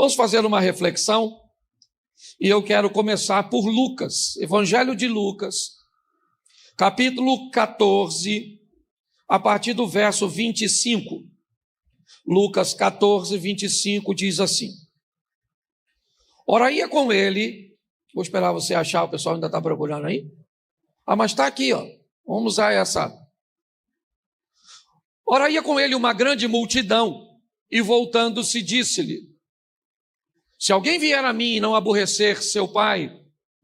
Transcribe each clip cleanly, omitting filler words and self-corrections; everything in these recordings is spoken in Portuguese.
Vamos fazer uma reflexão e eu quero começar por Lucas, Evangelho de Lucas, capítulo 14, a partir do verso 25. Lucas 14, 25 diz assim: Ora ia com ele, vou esperar você achar, o pessoal ainda está procurando aí. Mas está aqui, ó. Vamos usar essa. Ora ia com ele uma grande multidão, e voltando-se disse-lhe: Se alguém vier a mim e não aborrecer seu pai,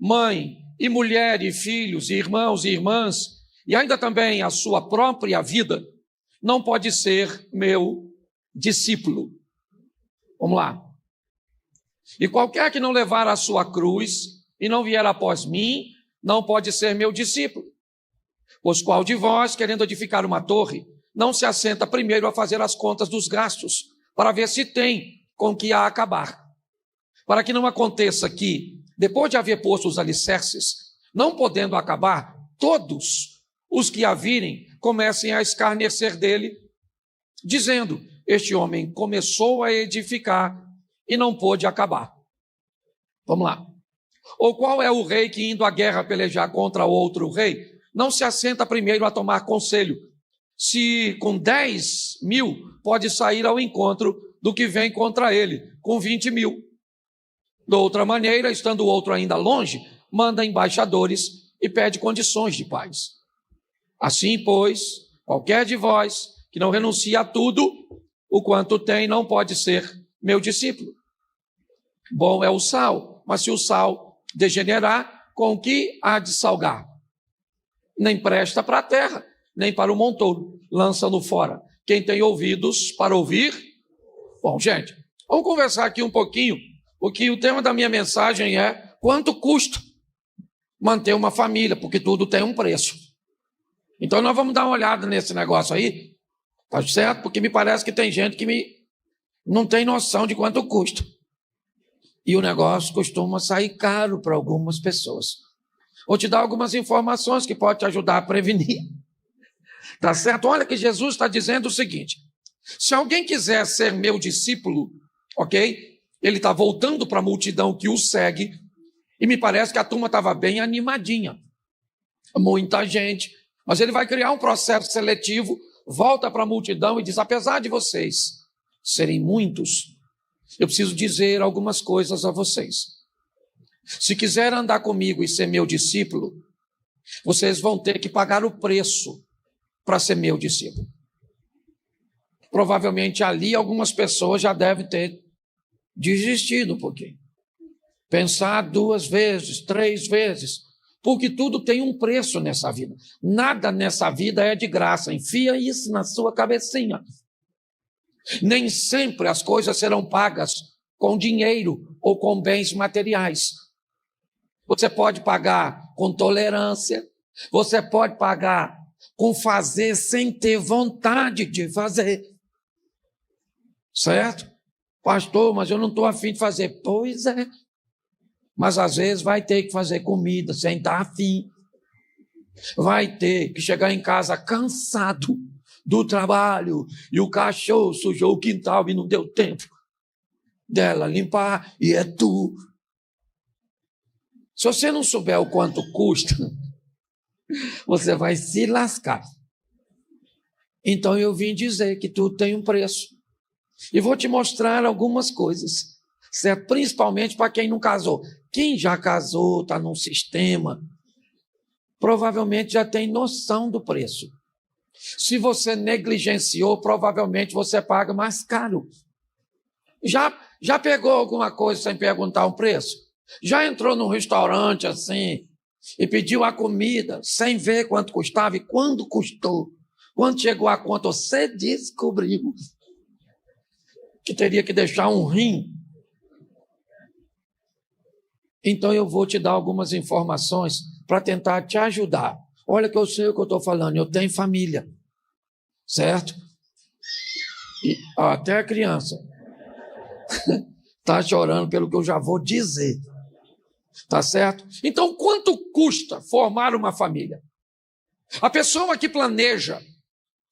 mãe, e mulher, e filhos, e irmãos e irmãs, e ainda também a sua própria vida, não pode ser meu discípulo. Vamos lá. E qualquer que não levar a sua cruz e não vier após mim, não pode ser meu discípulo. Pois qual de vós, querendo edificar uma torre, não se assenta primeiro a fazer as contas dos gastos, para ver se tem com que a acabar? Para que não aconteça que, depois de haver posto os alicerces, não podendo acabar, todos os que a virem comecem a escarnecer dele, dizendo: Este homem começou a edificar e não pôde acabar. Vamos lá. Ou qual é o rei que, indo à guerra pelejar contra outro rei, não se assenta primeiro a tomar conselho, se com 10.000 pode sair ao encontro do que vem contra ele, com 20.000? De outra maneira, estando o outro ainda longe, manda embaixadores e pede condições de paz. Assim, pois, qualquer de vós que não renuncia a tudo, o quanto tem, não pode ser meu discípulo. Bom é o sal, mas se o sal degenerar, com que há de salgar? Nem presta para a terra, nem para o montouro, lança-no fora. Quem tem ouvidos para ouvir? Bom, gente, vamos conversar aqui um pouquinho, porque o tema da minha mensagem é: quanto custa manter uma família, porque tudo tem um preço. Então nós vamos dar uma olhada nesse negócio aí, tá certo? Porque me parece que tem gente que não tem noção de quanto custa. E o negócio costuma sair caro para algumas pessoas. Vou te dar algumas informações que podem te ajudar a prevenir. Tá certo? Olha que Jesus está dizendo o seguinte: se alguém quiser ser meu discípulo, ok? Ele está voltando para a multidão que o segue, e me parece que a turma estava bem animadinha. Muita gente. Mas ele vai criar um processo seletivo, volta para a multidão e diz: apesar de vocês serem muitos, eu preciso dizer algumas coisas a vocês. Se quiser andar comigo e ser meu discípulo, vocês vão ter que pagar o preço para ser meu discípulo. Provavelmente ali algumas pessoas já devem ter desistido um pouquinho. Pensar 2 vezes, 3 vezes, porque tudo tem um preço nessa vida. Nada nessa vida é de graça. Enfia isso na sua cabecinha. Nem sempre as coisas serão pagas com dinheiro ou com bens materiais. Você pode pagar com tolerância, você pode pagar com fazer sem ter vontade de fazer. Certo? Pastor, mas eu não estou afim de fazer. Pois é. Mas às vezes vai ter que fazer comida sem estar afim. Vai ter que chegar em casa cansado do trabalho e o cachorro sujou o quintal e não deu tempo dela limpar, e é tu. Se você não souber o quanto custa, você vai se lascar. Então eu vim dizer que tudo tem um preço. E vou te mostrar algumas coisas, certo? Principalmente para quem não casou. Quem já casou, está num sistema, provavelmente já tem noção do preço. Se você negligenciou, provavelmente você paga mais caro. Já pegou alguma coisa sem perguntar um preço? Já entrou num restaurante assim e pediu a comida sem ver quanto custava e quando custou? Quando chegou a conta, você descobriu que teria que deixar um rim. Então eu vou te dar algumas informações para tentar te ajudar. Olha que eu sei o que eu estou falando, eu tenho família, certo? E até a criança está chorando pelo que eu já vou dizer, tá certo? Então quanto custa formar uma família? A pessoa que planeja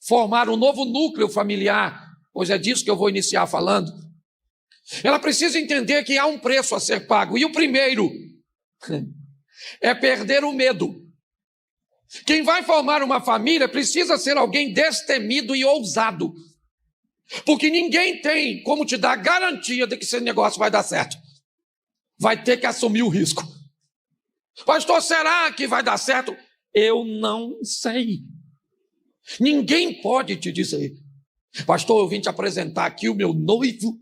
formar um novo núcleo familiar, pois é disso que eu vou iniciar falando, Ela precisa entender que há um preço a ser pago. E o primeiro é perder o medo. Quem vai formar uma família precisa ser alguém destemido e ousado. Porque ninguém tem como te dar garantia de que esse negócio vai dar certo. Vai ter que assumir o risco. Pastor, será que vai dar certo? Eu não sei. Ninguém pode te dizer. Pastor, eu vim te apresentar aqui o meu noivo,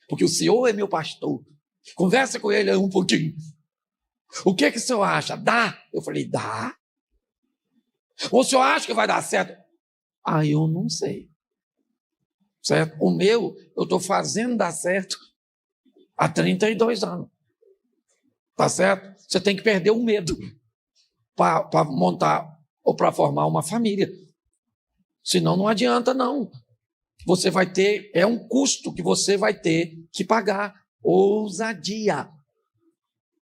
porque o senhor é meu pastor. Conversa com ele um pouquinho. O que o senhor acha? Dá? Eu falei, dá. Ou o senhor acha que vai dar certo? Eu não sei. Certo? O meu, eu estou fazendo dar certo há 32 anos. Tá certo? Você tem que perder o medo para montar ou para formar uma família. Senão não adianta, não. Você vai ter, é um custo que você vai ter que pagar. Ousadia.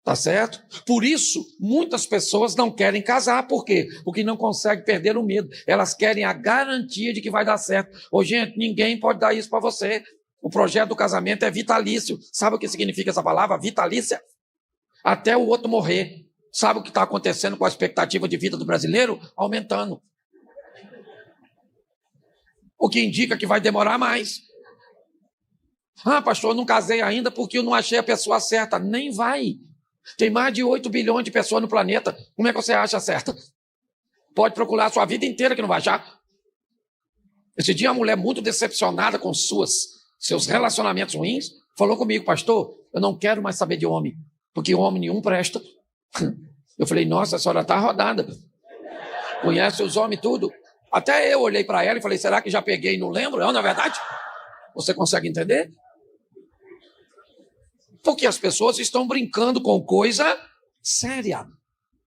Tá certo? Por isso, muitas pessoas não querem casar. Por quê? Porque não conseguem perder o medo. Elas querem a garantia de que vai dar certo. Ô, gente, ninguém pode dar isso para você. O projeto do casamento é vitalício. Sabe o que significa essa palavra? Vitalícia? Até o outro morrer. Sabe o que está acontecendo com a expectativa de vida do brasileiro? Aumentando. O que indica que vai demorar mais. Pastor, eu não casei ainda porque eu não achei a pessoa certa. Nem vai. Tem mais de 8 bilhões de pessoas no planeta. Como é que você acha certa? Pode procurar a sua vida inteira que não vai achar. Esse dia uma mulher muito decepcionada com seus relacionamentos ruins falou comigo, pastor, eu não quero mais saber de homem, porque homem nenhum presta. Eu falei, nossa, a senhora está rodada. Conhece os homens tudo. Até eu olhei para ela e falei, será que já peguei e não lembro? Não é verdade? Você consegue entender? Porque as pessoas estão brincando com coisa séria,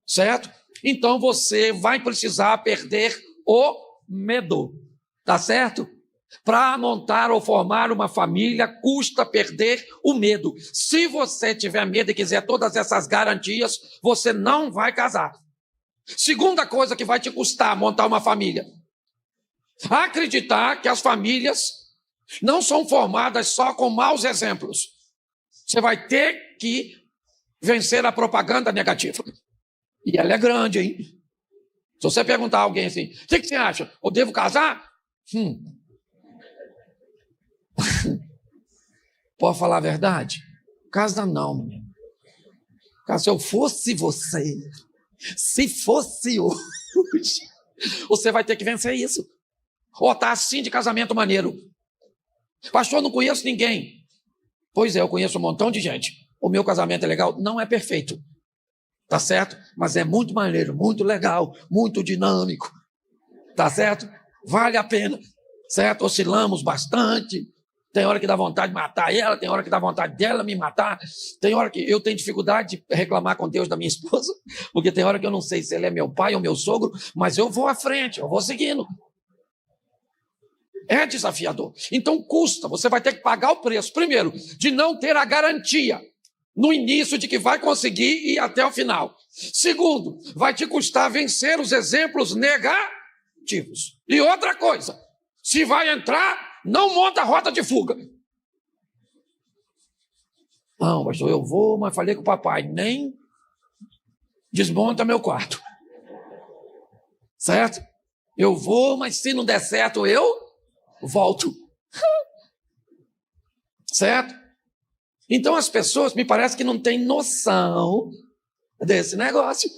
certo? Então você vai precisar perder o medo, tá certo? Para montar ou formar uma família, custa perder o medo. Se você tiver medo e quiser todas essas garantias, você não vai casar. Segunda coisa que vai te custar montar uma família: acreditar que as famílias não são formadas só com maus exemplos. Você vai ter que vencer a propaganda negativa. E ela é grande, hein? Se você perguntar a alguém assim, o que você acha? Eu devo casar? Pode falar a verdade? Casa não, menino. Se eu fosse você, se fosse hoje, você vai ter que vencer isso. Ou tá assim de casamento maneiro. Pastor, eu não conheço ninguém. Pois é, eu conheço um montão de gente. O meu casamento é legal? Não é perfeito. Tá certo? Mas é muito maneiro, muito legal, muito dinâmico. Tá certo? Vale a pena. Certo? Oscilamos bastante. Tem hora que dá vontade de matar ela, tem hora que dá vontade dela me matar. Tem hora que eu tenho dificuldade de reclamar com Deus da minha esposa, porque tem hora que eu não sei se ele é meu pai ou meu sogro, mas eu vou à frente, eu vou seguindo. É desafiador. Então custa, você vai ter que pagar o preço, primeiro, de não ter a garantia no início de que vai conseguir ir até o final. Segundo, vai te custar vencer os exemplos negativos. E outra coisa, se vai entrar, não monta a rota de fuga. Não, pastor, eu vou, mas falei com o papai, nem desmonta meu quarto. Certo? Eu vou, mas se não der certo, eu volto. Certo? Então as pessoas me parece que não têm noção desse negócio.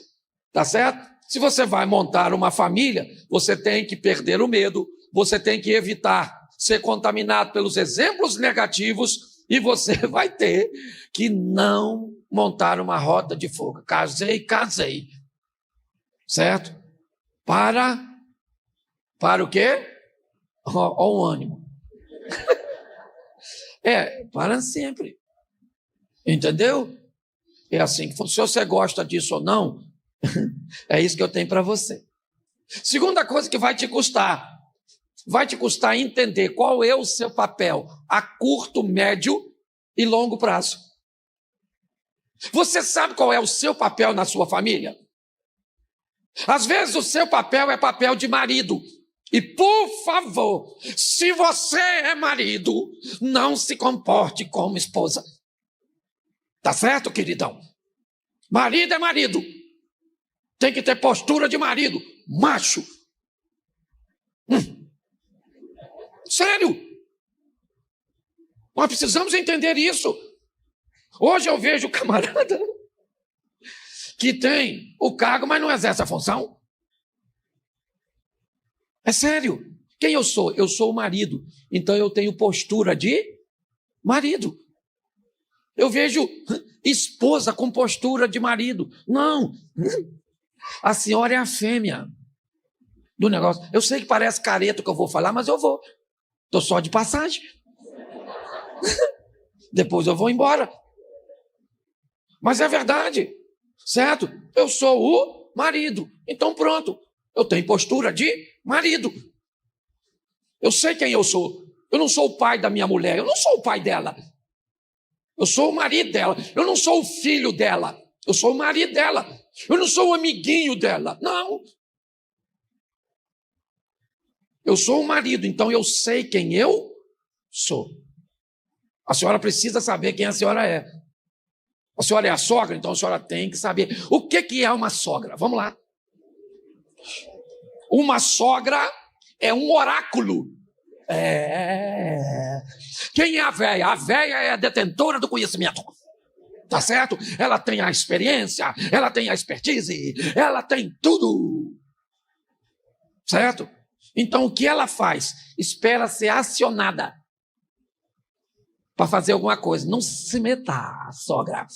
Tá certo? Se você vai montar uma família, você tem que perder o medo, você tem que evitar ser contaminado pelos exemplos negativos e você vai ter que não montar uma rota de fuga. Casei. Certo? Para o quê? Olha o ânimo. Para sempre. Entendeu? É assim que funciona. Se você gosta disso ou não, é isso que eu tenho para você. Segunda coisa que vai te custar entender qual é o seu papel a curto, médio e longo prazo. Você sabe qual é o seu papel na sua família? Às vezes o seu papel é papel de marido. E, por favor, se você é marido, não se comporte como esposa. Tá certo, queridão? Marido é marido. Tem que ter postura de marido. Macho. Sério. Nós precisamos entender isso. Hoje eu vejo camarada que tem o cargo, mas não exerce a função. É sério. Quem eu sou? Eu sou o marido. Então eu tenho postura de marido. Eu vejo esposa com postura de marido. Não. A senhora é a fêmea do negócio. Eu sei que parece careta que eu vou falar, mas eu vou. Estou só de passagem. Depois eu vou embora. Mas é verdade. Certo? Eu sou o marido. Então pronto. Eu tenho postura de marido. Eu sei quem eu sou. Eu não sou o pai da minha mulher. Eu não sou o pai dela. Eu sou o marido dela. Eu não sou o filho dela. Eu sou o marido dela. Eu não sou o amiguinho dela. Não. Eu sou o marido, então eu sei quem eu sou. A senhora precisa saber quem a senhora é. A senhora é a sogra, então a senhora tem que saber. O que é uma sogra? Vamos lá. Uma sogra é um oráculo. Quem é a véia? A véia é a detentora do conhecimento. Tá certo? Ela tem a experiência, ela tem a expertise, ela tem tudo. Certo? Então o que ela faz? Espera ser acionada para fazer alguma coisa. Não se meta, sogra.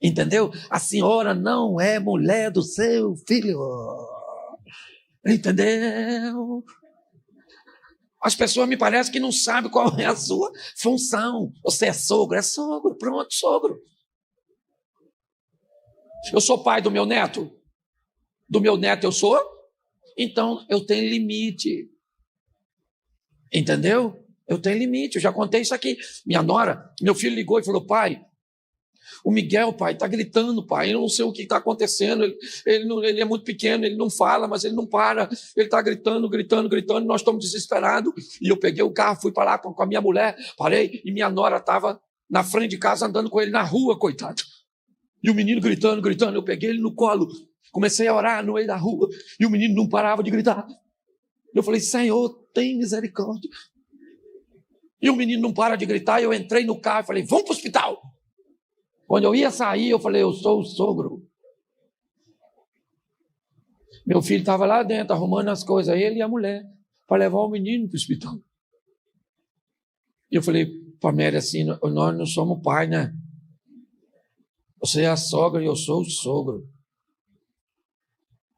Entendeu? A senhora não é mulher do seu filho. Entendeu? As pessoas me parecem que não sabem qual é a sua função. Você é sogro? É sogro. Pronto, sogro. Eu sou pai do meu neto? Do meu neto eu sou? Então eu tenho limite. Entendeu? Eu tenho limite. Eu já contei isso aqui. Minha nora, meu filho ligou e falou: pai, o Miguel, pai, está gritando, pai, eu não sei o que está acontecendo, ele é muito pequeno, ele não fala, mas ele não para, ele está gritando, nós estamos desesperados. E eu peguei o carro, fui para lá com a minha mulher, parei, e minha nora estava na frente de casa andando com ele na rua, coitado. E o menino gritando, eu peguei ele no colo, comecei a orar no meio da rua, e o menino não parava de gritar. Eu falei: Senhor, tem misericórdia. E o menino não para de gritar, e eu entrei no carro e falei: vamos para o hospital. Quando eu ia sair, eu falei: eu sou o sogro. Meu filho estava lá dentro, arrumando as coisas, ele e a mulher, para levar o menino para o hospital. E eu falei para a Mary assim: nós não somos pai, né? Você é a sogra e eu sou o sogro.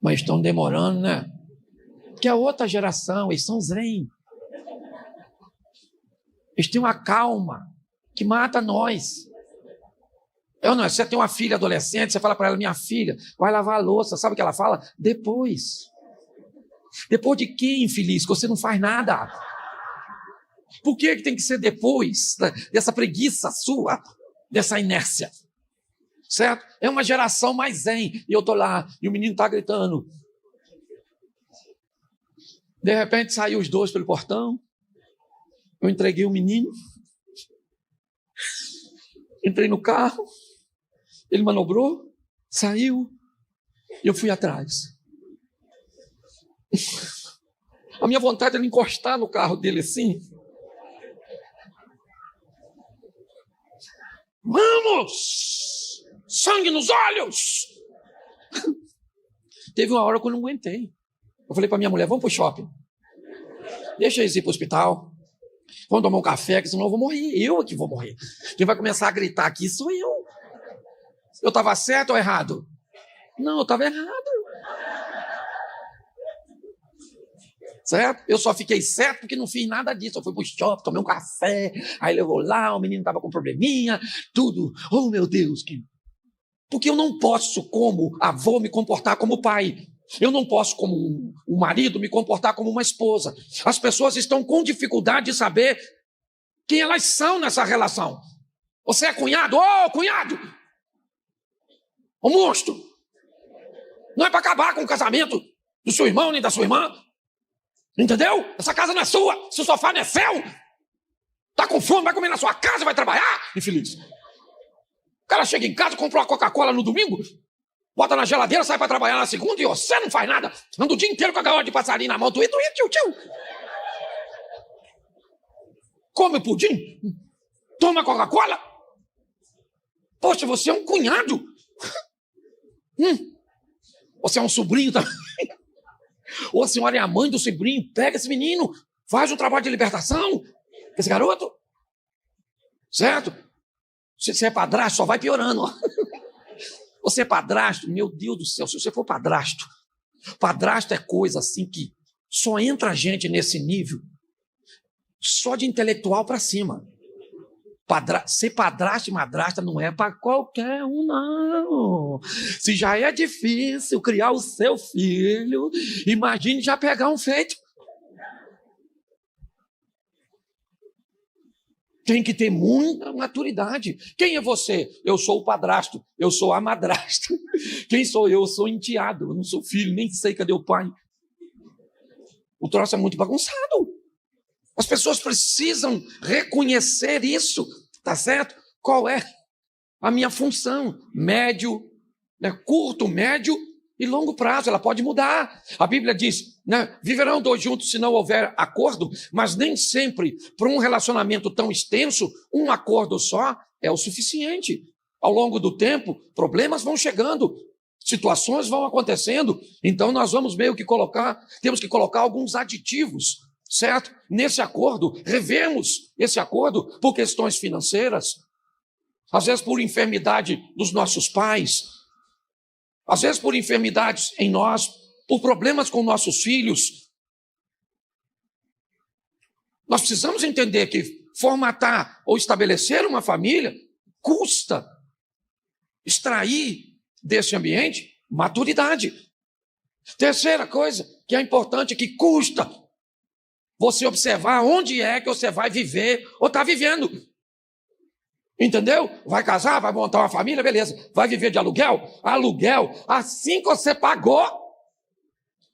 Mas estão demorando, né? Porque é outra geração, eles são zen. Eles têm uma calma que mata nós. Você tem uma filha adolescente, você fala para ela: minha filha, vai lavar a louça. Sabe o que ela fala? Depois. Depois de quê, infeliz? Que você não faz nada. Por que tem que ser depois dessa preguiça sua, dessa inércia? Certo? É uma geração mais zen. E eu estou lá, e o menino está gritando. De repente saiu os dois pelo portão. Eu entreguei o menino. Entrei no carro. Ele manobrou, saiu, e eu fui atrás. A minha vontade era encostar no carro dele assim. Vamos! Sangue nos olhos! Teve uma hora que eu não aguentei. Eu falei para minha mulher: vamos para o shopping. Deixa eles ir para o hospital. Vamos tomar um café, que senão eu vou morrer. Eu que vou morrer. Quem vai começar a gritar aqui sou eu. Eu estava certo ou errado? Não, eu estava errado. Certo? Eu só fiquei certo porque não fiz nada disso. Eu fui para o shopping, tomei um café, aí levou lá, o menino estava com probleminha, tudo. Oh, meu Deus! Porque eu não posso, como avô, me comportar como pai. Eu não posso, como um marido, me comportar como uma esposa. As pessoas estão com dificuldade de saber quem elas são nessa relação. Você é cunhado? Ô, cunhado! Ô monstro! Não é para acabar com o casamento do seu irmão nem da sua irmã. Entendeu? Essa casa não é sua, esse sofá não é seu. Tá com fome, vai comer na sua casa, vai trabalhar, infeliz. O cara chega em casa, compra uma Coca-Cola no domingo, bota na geladeira, sai para trabalhar na segunda e você não faz nada. Anda o dia inteiro com a gaiola de passarinho na mão, tio. Come pudim, toma Coca-Cola. Poxa, você é um cunhado. Você é um sobrinho também. Ou a senhora é a mãe do sobrinho, pega esse menino, faz um trabalho de libertação. Esse garoto, certo? Se você é padrasto, só vai piorando. Você é padrasto, meu Deus do céu, se você for padrasto é coisa assim que só entra gente nesse nível, só de intelectual para cima. Ser padrasto e madrasta não é para qualquer um, não. Se já é difícil criar o seu filho, imagine já pegar um feito. Tem que ter muita maturidade. Quem é você? Eu sou o padrasto, eu sou a madrasta. Quem sou eu? Eu sou enteado, eu não sou filho, nem sei cadê o pai. O troço é muito bagunçado. As pessoas precisam reconhecer isso, tá certo? Qual é a minha função? Médio, curto, médio e longo prazo. Ela pode mudar. A Bíblia diz, viverão dois juntos se não houver acordo, mas nem sempre, para um relacionamento tão extenso, um acordo só é o suficiente. Ao longo do tempo, problemas vão chegando, situações vão acontecendo, então nós vamos temos que colocar alguns aditivos, certo? Nesse acordo, revemos esse acordo por questões financeiras, às vezes por enfermidade dos nossos pais, às vezes por enfermidades em nós, por problemas com nossos filhos. Nós precisamos entender que formatar ou estabelecer uma família custa. Extrair desse ambiente maturidade. Terceira coisa que é importante, que custa você observar onde é que você vai viver ou está vivendo. Entendeu? Vai casar, vai montar uma família, beleza. Vai viver de aluguel? Aluguel, assim que você pagou,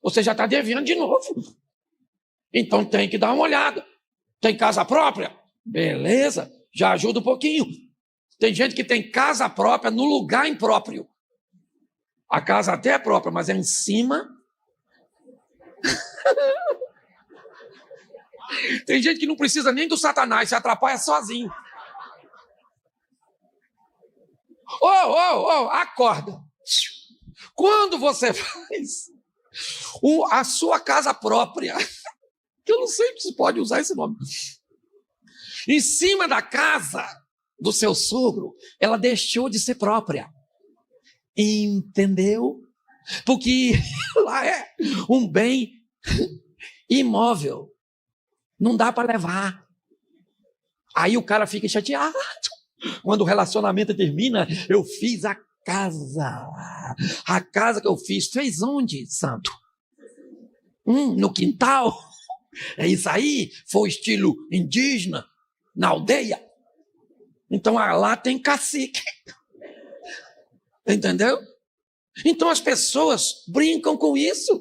você já está devendo de novo. Então tem que dar uma olhada. Tem casa própria? Beleza, já ajuda um pouquinho. Tem gente que tem casa própria no lugar impróprio. A casa até é própria, mas é em cima. Tem gente que não precisa nem do Satanás, se atrapalha sozinho. Acorda. Quando você faz a sua casa própria, que eu não sei se pode usar esse nome, em cima da casa do seu sogro, ela deixou de ser própria. Entendeu? Porque lá é um bem imóvel. Não dá para levar. Aí o cara fica chateado. Quando o relacionamento termina, eu fiz a casa. A casa que eu fiz. Fez onde, santo? No quintal. É isso aí? Foi estilo indígena, na aldeia. Então lá tem cacique. Entendeu? Então as pessoas brincam com isso.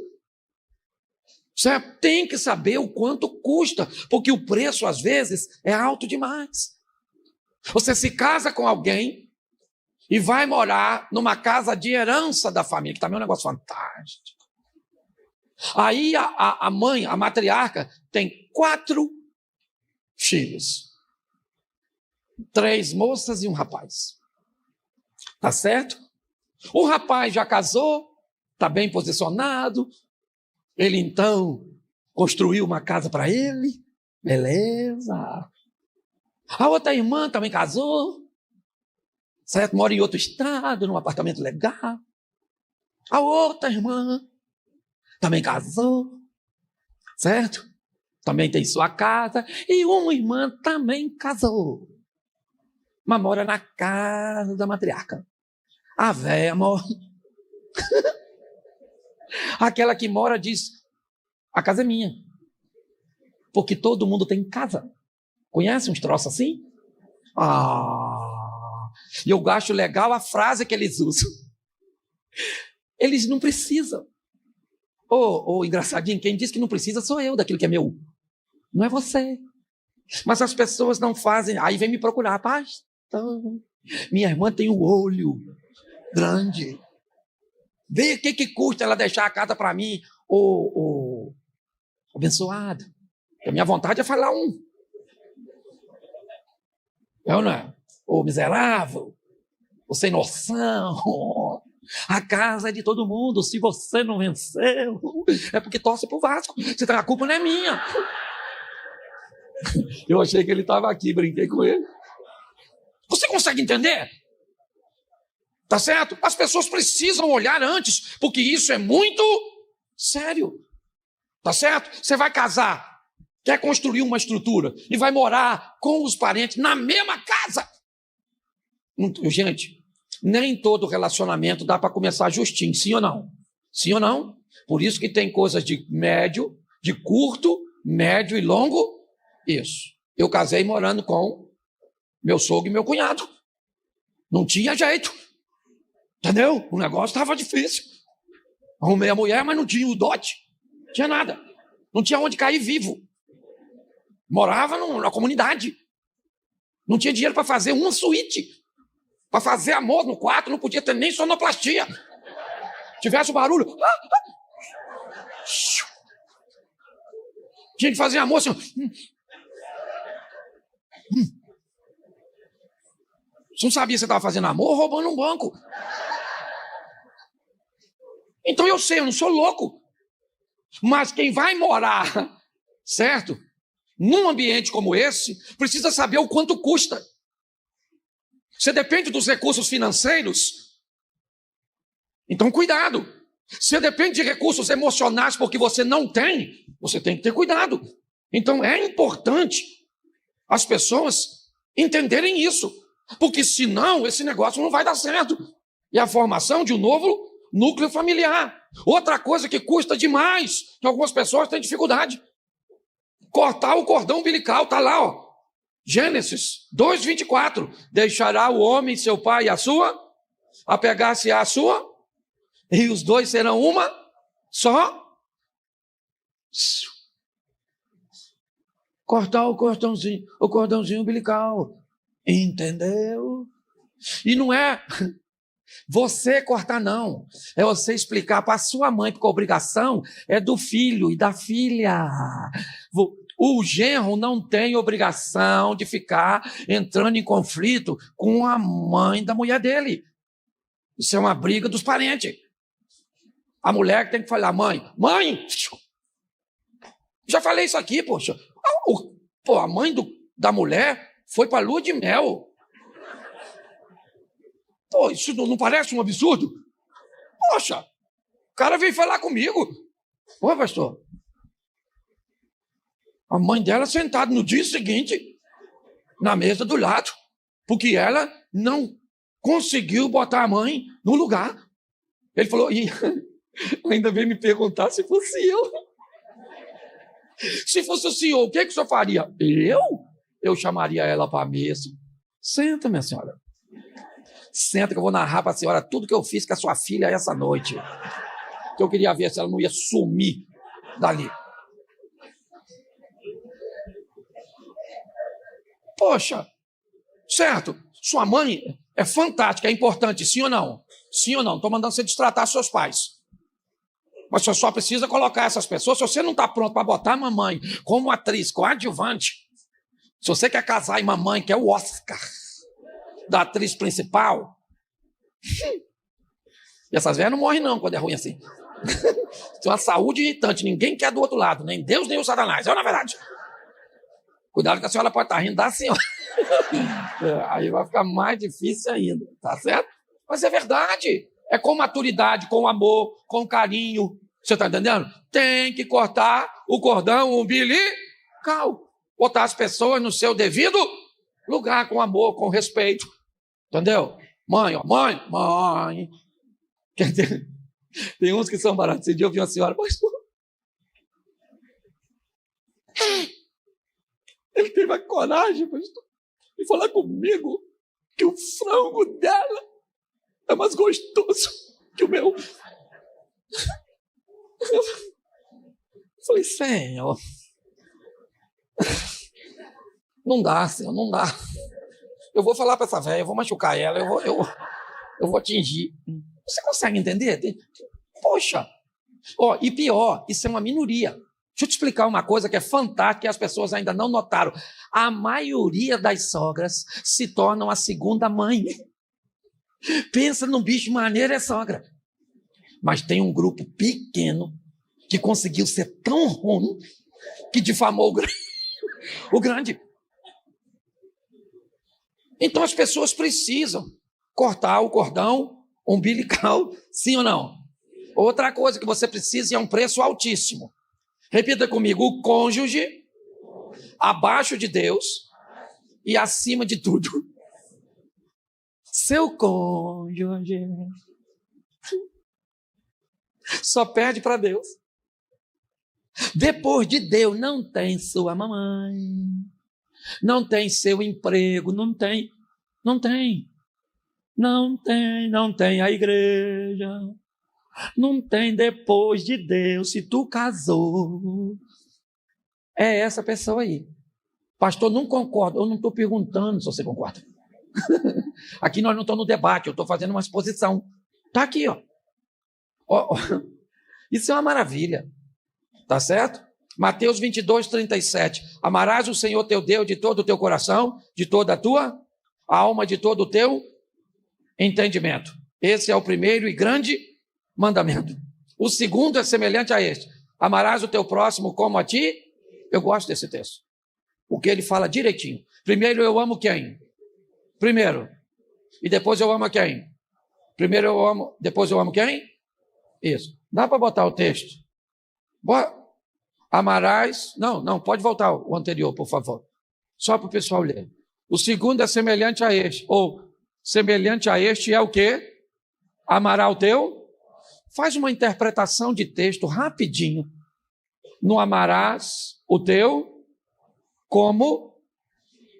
Certo? Tem que saber o quanto custa, porque o preço às vezes é alto demais. Você se casa com alguém e vai morar numa casa de herança da família, que também é um negócio fantástico. Aí a mãe, a matriarca, tem 4 filhos. 3 moças e um rapaz. Tá certo? O rapaz já casou, está bem posicionado. Ele então construiu uma casa para ele. Beleza. A outra irmã também casou. Certo? Mora em outro estado, num apartamento legal. A outra irmã também casou. Certo? Também tem sua casa. E uma irmã também casou. Mas mora na casa da matriarca. A véia morre. Aquela que mora diz, a casa é minha. Porque todo mundo tem casa. Conhece uns troços assim? E eu acho legal a frase que eles usam. Eles não precisam. Ô, engraçadinho, quem diz que não precisa sou eu daquilo que é meu. Não é você. Mas as pessoas não fazem. Aí vem me procurar. Pastor, minha irmã tem um olho grande. Vê o que custa ela deixar a casa para mim, ô abençoado. A minha vontade é falar um. É ou não é? Ô miserável, ô sem noção. A casa é de todo mundo. Se você não venceu, é porque torce pro Vasco. A culpa não é minha. Eu achei que ele estava aqui, brinquei com ele. Você consegue entender? Tá certo? As pessoas precisam olhar antes, porque isso é muito sério. Tá certo? Você vai casar, quer construir uma estrutura e vai morar com os parentes na mesma casa. Gente, nem todo relacionamento dá para começar justinho, sim ou não? Sim ou não? Por isso que tem coisas de médio, de curto, médio e longo. Isso. Eu casei morando com meu sogro e meu cunhado. Não tinha jeito. Entendeu? O negócio estava difícil. Arrumei a mulher, mas não tinha o dote. Não tinha nada. Não tinha onde cair vivo. Morava na comunidade. Não tinha dinheiro para fazer uma suíte. Para fazer amor no quarto, não podia ter nem sonoplastia. Tivesse o barulho. Tinha que fazer amor assim. Você não sabia se você estava fazendo amor ou roubando um banco. Então eu sei, eu não sou louco. Mas quem vai morar, certo? Num ambiente como esse, precisa saber o quanto custa. Você depende dos recursos financeiros? Então cuidado. Você depende de recursos emocionais porque você não tem, você tem que ter cuidado. Então é importante as pessoas entenderem isso. Porque senão esse negócio não vai dar certo. E a formação de um novo núcleo familiar. Outra coisa que custa demais, que algumas pessoas têm dificuldade. Cortar o cordão umbilical, está lá, ó. Gênesis 2:24. Deixará o homem seu pai e a sua, apegar-se à sua, e os dois serão uma só. Cortar o cordãozinho umbilical. Entendeu? E não é você cortar, não. É você explicar para a sua mãe, porque a obrigação é do filho e da filha. O genro não tem obrigação de ficar entrando em conflito com a mãe da mulher dele. Isso é uma briga dos parentes. A mulher que tem que falar, mãe, já falei isso aqui, poxa. A mãe da mulher foi para a lua de mel. Pô, isso não parece um absurdo? Poxa, o cara veio falar comigo. Pô, pastor. A mãe dela sentada no dia seguinte, na mesa do lado, porque ela não conseguiu botar a mãe no lugar. Ele falou, e ainda veio me perguntar se fosse eu. Se fosse o senhor, o que o senhor faria? Eu chamaria ela para a mesa. Senta, minha senhora. Senta que eu vou narrar para a senhora tudo que eu fiz com a sua filha essa noite. Que eu queria ver se ela não ia sumir dali. Poxa, certo, sua mãe é fantástica, é importante, sim ou não? Sim ou não? Estou mandando você destratar seus pais. Mas você só precisa colocar essas pessoas. Se você não está pronto para botar a mamãe como atriz coadjuvante, se você quer casar e mamãe quer o Oscar da atriz principal, e essas velhas não morrem não quando é ruim assim. Tem uma saúde irritante, ninguém quer do outro lado, nem Deus nem o Satanás, é na verdade. Cuidado que a senhora pode estar rindo da senhora. Aí vai ficar mais difícil ainda, tá certo? Mas é verdade. É com maturidade, com amor, com carinho. Você está entendendo? Tem que cortar o cordão umbilical. Botar as pessoas no seu devido lugar, com amor, com respeito. Entendeu? Mãe, ó, mãe. Quer dizer, tem uns que são baratos. Esse dia eu vi uma senhora, pastor. Ele teve a coragem, pastor, de falar comigo que o frango dela é mais gostoso que o meu. Eu falei, Senhor, não dá, Senhor, não dá. Eu vou falar para essa velha, eu vou machucar ela, eu vou atingir. Você consegue entender? Poxa! Ó, e pior, isso é uma minoria. Deixa eu te explicar uma coisa que é fantástica e as pessoas ainda não notaram. A maioria das sogras se tornam a segunda mãe. Pensa num bicho maneiro, é sogra. Mas tem um grupo pequeno que conseguiu ser tão ruim que difamou o grande. Então as pessoas precisam cortar o cordão umbilical, sim ou não? Outra coisa que você precisa, e é um preço altíssimo. Repita comigo: o cônjuge abaixo de Deus e acima de tudo. Seu cônjuge só perde para Deus. Depois de Deus não tem sua mamãe, não tem seu emprego, não tem a igreja, não tem depois de Deus. Se tu casou, é essa pessoa aí. Pastor, não concordo. Eu não estou perguntando se você concorda. Aqui nós não estamos no debate, eu estou fazendo uma exposição. Está aqui, ó. Isso é uma maravilha. Tá certo? Mateus 22, 37. Amarás o Senhor teu Deus de todo o teu coração, de toda a tua alma, de todo o teu entendimento. Esse é o primeiro e grande mandamento. O segundo é semelhante a este: amarás o teu próximo como a ti. Eu gosto desse texto, porque ele fala direitinho. Primeiro eu amo quem? Primeiro. E depois eu amo a quem? Primeiro eu amo, depois eu amo quem? Isso. Dá para botar o texto? Amarás... Não, pode voltar o anterior, por favor. Só para o pessoal ler. O segundo é semelhante a este. Ou, semelhante a este é o quê? Amará o teu? Faz uma interpretação de texto rapidinho. Não amarás o teu como...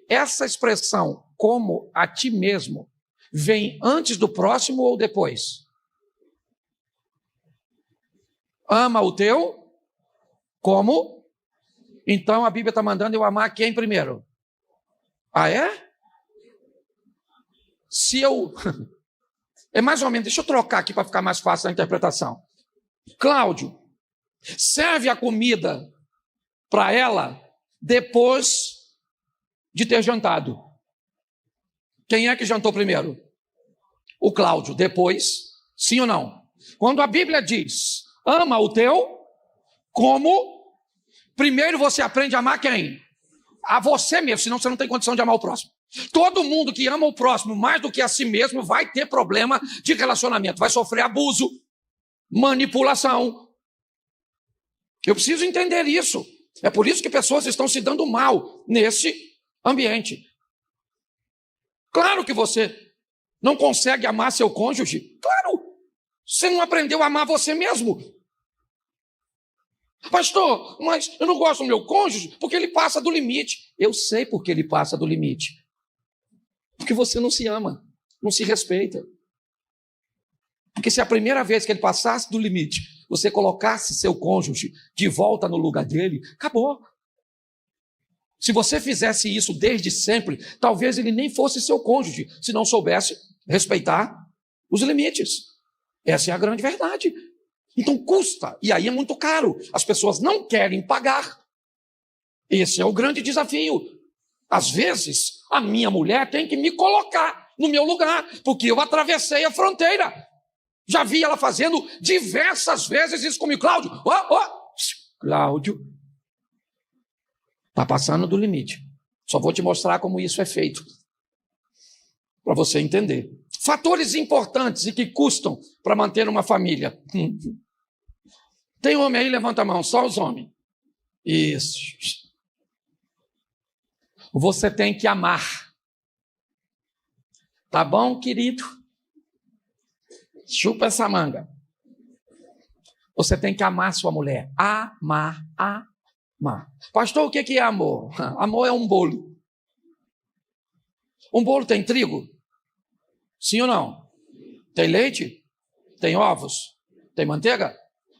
Essa expressão, como a ti mesmo, vem antes do próximo ou depois? Ama o teu como? Então a Bíblia está mandando eu amar quem primeiro? Ah, é? Se eu... É mais ou menos, deixa eu trocar aqui para ficar mais fácil a interpretação. Cláudio, serve a comida para ela depois de ter jantado. Quem é que jantou primeiro? O Cláudio. Depois, sim ou não? Quando a Bíblia diz, ama o teu como, primeiro você aprende a amar quem? A você mesmo, senão você não tem condição de amar o próximo. Todo mundo que ama o próximo mais do que a si mesmo vai ter problema de relacionamento, vai sofrer abuso, manipulação. Eu preciso entender isso. É por isso que pessoas estão se dando mal nesse ambiente. Claro que você não consegue amar seu cônjuge. Claro, você não aprendeu a amar você mesmo. Pastor, mas eu não gosto do meu cônjuge porque ele passa do limite. Eu sei porque ele passa do limite. Porque você não se ama, não se respeita. Porque se a primeira vez que ele passasse do limite, você colocasse seu cônjuge de volta no lugar dele, acabou. Se você fizesse isso desde sempre, talvez ele nem fosse seu cônjuge, se não soubesse respeitar os limites. Essa é a grande verdade. Então custa, e aí é muito caro. As pessoas não querem pagar. Esse é o grande desafio. Às vezes, a minha mulher tem que me colocar no meu lugar, porque eu atravessei a fronteira. Já vi ela fazendo diversas vezes isso comigo. Cláudio, Cláudio, está passando do limite. Só vou te mostrar como isso é feito, para você entender. Fatores importantes e que custam para manter uma família. Tem homem aí? Levanta a mão, só os homens. Isso. Você tem que amar. Tá bom, querido? Chupa essa manga. Você tem que amar sua mulher. Amar. Pastor, o que é amor? Amor é um bolo. Um bolo tem trigo? Sim ou não? Tem leite? Tem ovos? Tem manteiga?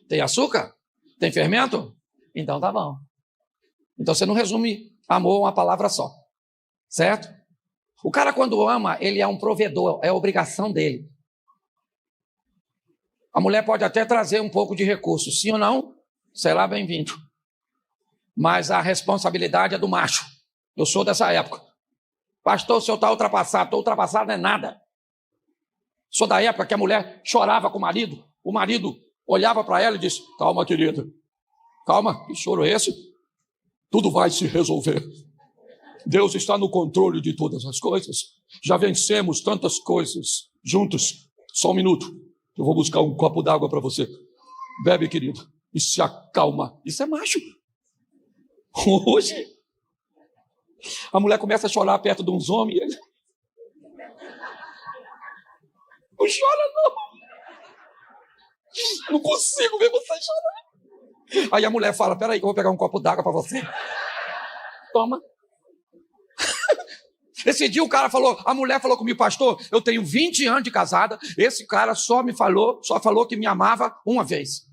Tem açúcar? Tem fermento? Então tá bom. Então você não resume amor a uma palavra só. Certo? O cara quando ama, ele é um provedor, é obrigação dele. A mulher pode até trazer um pouco de recurso, sim ou não? Será bem-vindo. Mas a responsabilidade é do macho. Eu sou dessa época. Pastor, o senhor está ultrapassado. Estou ultrapassado não é nada. Sou da época que a mulher chorava com o marido olhava para ela e disse, calma, querida, calma, que choro é esse? Tudo vai se resolver. Deus está no controle de todas as coisas. Já vencemos tantas coisas juntos. Só um minuto, eu vou buscar um copo d'água para você. Bebe, querido, e se acalma. Isso é macho. Hoje, a mulher começa a chorar perto de uns homens. Ele... Não chora, não. Não consigo ver você chorar. Aí a mulher fala, peraí que eu vou pegar um copo d'água para você. Toma. Esse dia a mulher falou comigo, pastor, eu tenho 20 anos de casada, esse cara só falou que me amava uma vez.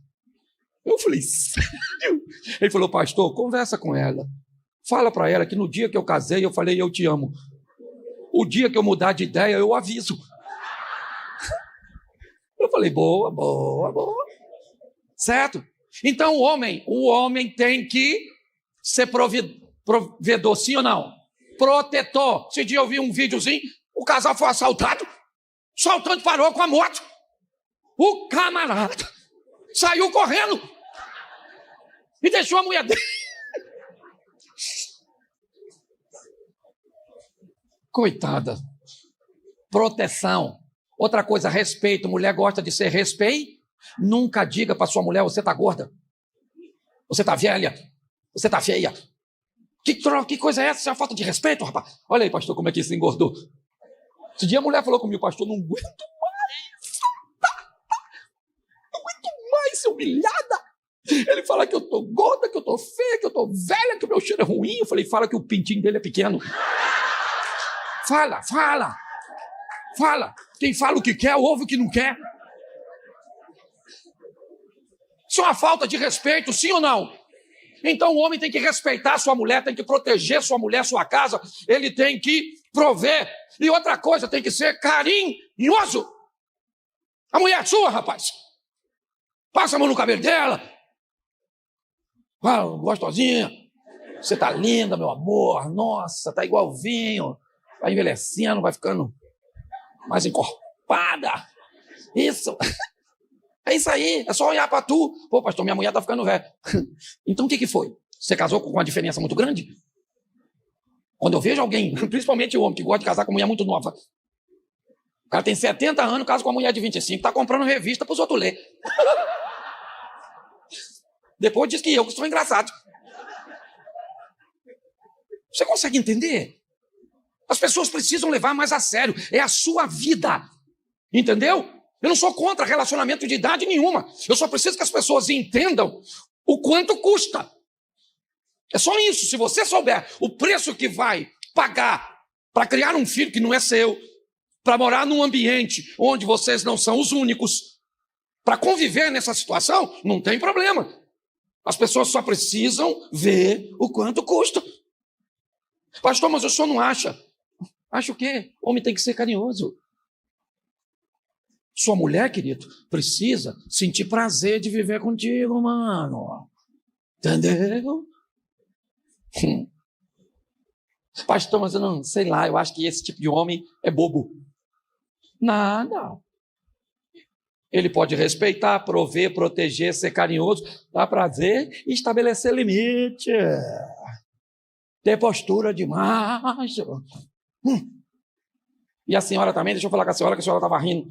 Eu falei, sério? Ele falou, pastor, conversa com ela. Fala para ela que no dia que eu casei, eu falei, eu te amo. O dia que eu mudar de ideia, eu aviso. Eu falei, boa. Certo? Então o homem tem que ser provedor, sim ou não? Protetor. Esse dia eu vi um videozinho, o casal foi assaltado, o assaltante parou com a moto. O camarada saiu correndo e deixou a mulher dele. Coitada. Proteção. Outra coisa, respeito. Mulher gosta de ser respeito. Nunca diga para sua mulher, você está gorda. Você está velha. Você está feia. Que coisa é essa? Isso é uma falta de respeito, rapaz. Olha aí, pastor, como é que isso engordou. Esse dia a mulher falou comigo, pastor, não aguento mais ser humilhada. Ele fala que eu tô gorda, que eu tô feia, que eu tô velha, que o meu cheiro é ruim. Eu falei, fala que o pintinho dele é pequeno. Fala. Quem fala o que quer, ouve o que não quer. Isso é uma falta de respeito, sim ou não? Então o homem tem que respeitar sua mulher, tem que proteger sua mulher, sua casa, ele tem que prover. E outra coisa, tem que ser carinhoso. A mulher é sua, rapaz. Passa a mão no cabelo dela. Gostosinha. Você tá linda, meu amor. Nossa, tá igual vinho. Vai envelhecendo, vai ficando mais encorpada. Isso. É isso aí, é só olhar para tu. Pô, pastor, minha mulher tá ficando velha. Então o que foi? Você casou com uma diferença muito grande? Quando eu vejo alguém, principalmente o homem que gosta de casar com uma mulher muito nova, o cara tem 70 anos, casa com uma mulher de 25, tá comprando revista para os outros ler. Depois diz que eu sou engraçado. Você consegue entender? As pessoas precisam levar mais a sério. É a sua vida. Entendeu? Eu não sou contra relacionamento de idade nenhuma. Eu só preciso que as pessoas entendam o quanto custa. É só isso. Se você souber o preço que vai pagar para criar um filho que não é seu, para morar num ambiente onde vocês não são os únicos, para conviver nessa situação, não tem problema. As pessoas só precisam ver o quanto custa. Pastor, mas o senhor não acha? Acha o quê? O homem tem que ser carinhoso. Sua mulher, querido, precisa sentir prazer de viver contigo, mano. Entendeu? Pastor, mas eu não sei lá, eu acho que esse tipo de homem é bobo. Nada. Ele pode respeitar, prover, proteger, ser carinhoso, dar prazer e estabelecer limite. Ter postura de macho. E a senhora também, deixa eu falar com a senhora, que a senhora estava rindo.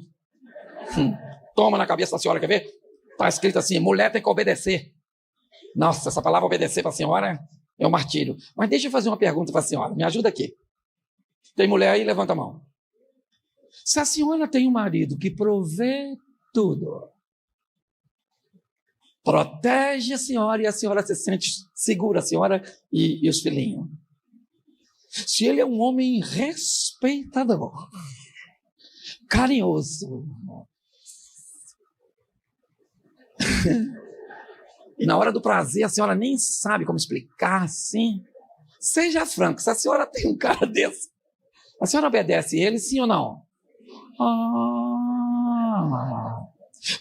Toma na cabeça da senhora, quer ver? Está escrito assim, mulher tem que obedecer. Nossa, essa palavra obedecer para a senhora é um martírio. Mas deixa eu fazer uma pergunta para a senhora, me ajuda aqui. Tem mulher aí? Levanta a mão. Se a senhora tem um marido que provê tudo, protege a senhora e a senhora se sente segura, a senhora e os filhinhos. Se ele é um homem respeitador, carinhoso, E na hora do prazer, a senhora nem sabe como explicar assim. Seja franco, se a senhora tem um cara desse, a senhora obedece ele, sim ou não?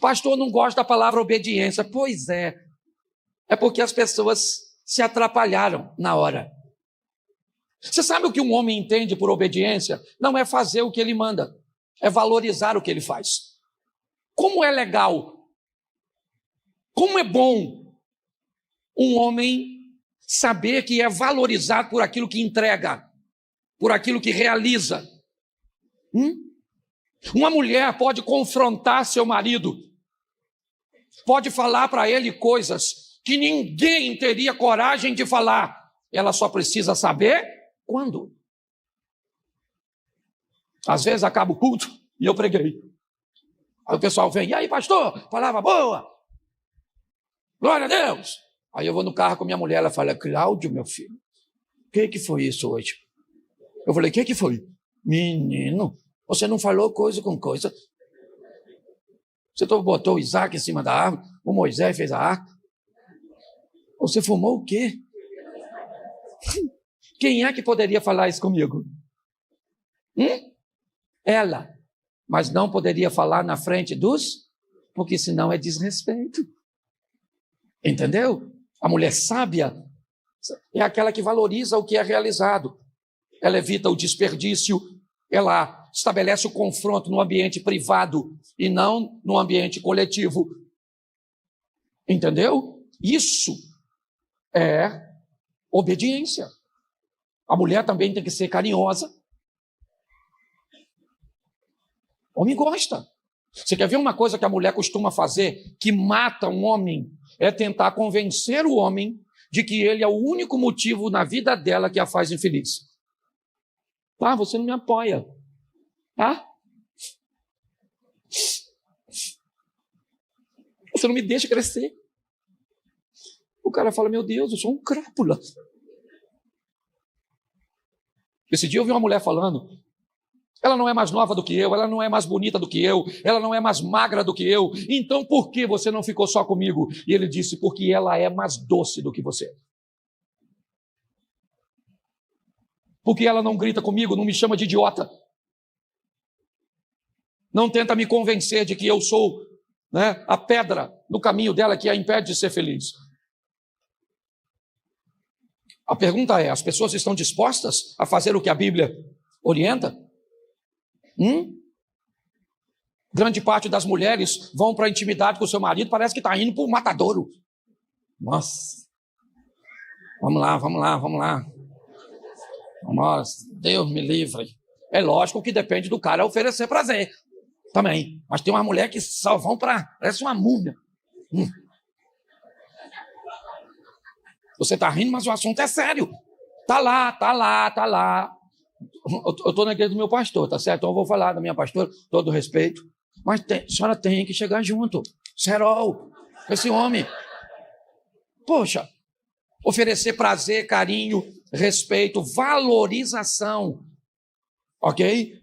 Pastor, não gosta da palavra obediência. Pois é. É porque as pessoas se atrapalharam na hora. Você sabe o que um homem entende por obediência? Não é fazer o que ele manda, é valorizar o que ele faz. Como é legal, como é bom um homem saber que é valorizado por aquilo que entrega, por aquilo que realiza. Uma mulher pode confrontar seu marido, pode falar para ele coisas que ninguém teria coragem de falar. Ela só precisa saber quando. Às vezes acaba o culto e eu preguei. Aí o pessoal vem, e aí pastor, palavra boa, glória a Deus. Aí eu vou no carro com minha mulher, ela fala, Cláudio, meu filho, o que foi isso hoje? Eu falei, o que foi? Menino, você não falou coisa com coisa. Você botou o Isaac em cima da árvore, o Moisés fez a arca. Você fumou o quê? Quem é que poderia falar isso comigo? Ela. Mas não poderia falar na frente dos, porque senão é desrespeito. Entendeu? A mulher sábia é aquela que valoriza o que é realizado. Ela evita o desperdício, ela estabelece o confronto no ambiente privado e não no ambiente coletivo. Entendeu? Isso é obediência. A mulher também tem que ser carinhosa. O homem gosta. Você quer ver uma coisa que a mulher costuma fazer, que mata um homem? É tentar convencer o homem de que ele é o único motivo na vida dela que a faz infeliz. Tá, você não me apoia. Tá? Você não me deixa crescer. O cara fala, meu Deus, eu sou um crápula. Esse dia eu vi uma mulher falando, ela não é mais nova do que eu, ela não é mais bonita do que eu, ela não é mais magra do que eu, então por que você não ficou só comigo? E ele disse, porque ela é mais doce do que você. Porque ela não grita comigo, não me chama de idiota. Não tenta me convencer de que eu sou, né, a pedra no caminho dela que a impede de ser feliz. A pergunta é, as pessoas estão dispostas a fazer o que a Bíblia orienta? Grande parte das mulheres vão para a intimidade com o seu marido, parece que está indo para o matadouro. Nossa, vamos lá. Nossa, Deus me livre. É lógico que depende do cara oferecer prazer também. Mas tem uma mulher que só vão para... Parece uma múmia. Você está rindo, mas o assunto é sério. Tá lá. Eu estou na igreja do meu pastor, tá certo? Então eu vou falar da minha pastora, todo respeito. Mas a senhora tem que chegar junto. Serol, esse homem. Poxa, oferecer prazer, carinho, respeito, valorização. Ok?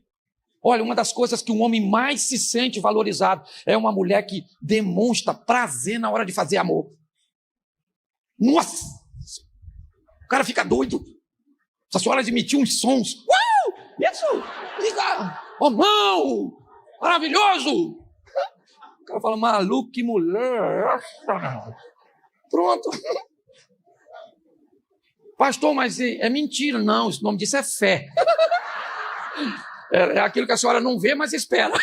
Olha, uma das coisas que um homem mais se sente valorizado é uma mulher que demonstra prazer na hora de fazer amor. Nossa! O cara fica doido. Se a senhora emitir uns sons. Isso! Oh, não! Maravilhoso! O cara fala, maluco, que mulher! Pronto. Pastor, mas é mentira. Não, o nome disso é fé. É aquilo que a senhora não vê, mas espera.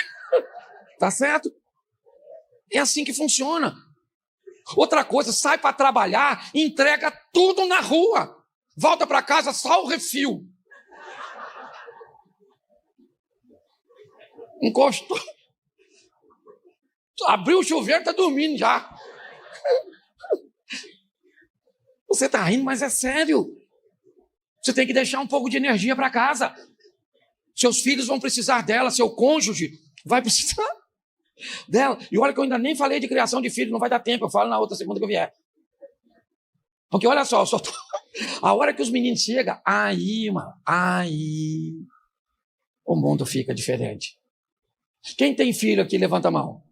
Tá certo? É assim que funciona. Outra coisa, sai para trabalhar, entrega tudo na rua. Volta para casa só o refil. Encostou. Abriu o chuveiro, está dormindo já. Você está rindo, mas é sério. Você tem que deixar um pouco de energia para casa. Seus filhos vão precisar dela, seu cônjuge vai precisar dela. E olha que eu ainda nem falei de criação de filhos, não vai dar tempo, eu falo na outra segunda que eu vier. Porque olha só, a hora que os meninos chegam, aí o mundo fica diferente. Quem tem filho aqui, levanta a mão.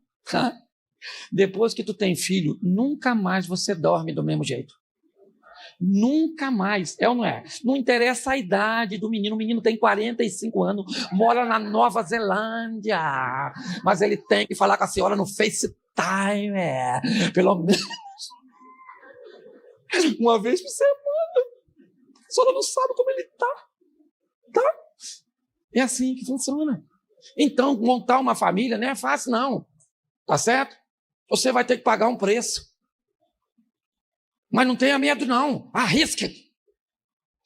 Depois que tu tem filho, nunca mais você dorme do mesmo jeito. Nunca mais, é ou não é? Não interessa a idade do menino, o menino tem 45 anos, mora na Nova Zelândia, mas ele tem que falar com a senhora no FaceTime, pelo menos uma vez por semana. A senhora não sabe como ele tá? É assim que funciona. Então, montar uma família não é fácil não, tá certo? Você vai ter que pagar um preço. Mas não tenha medo, não. Arrisque.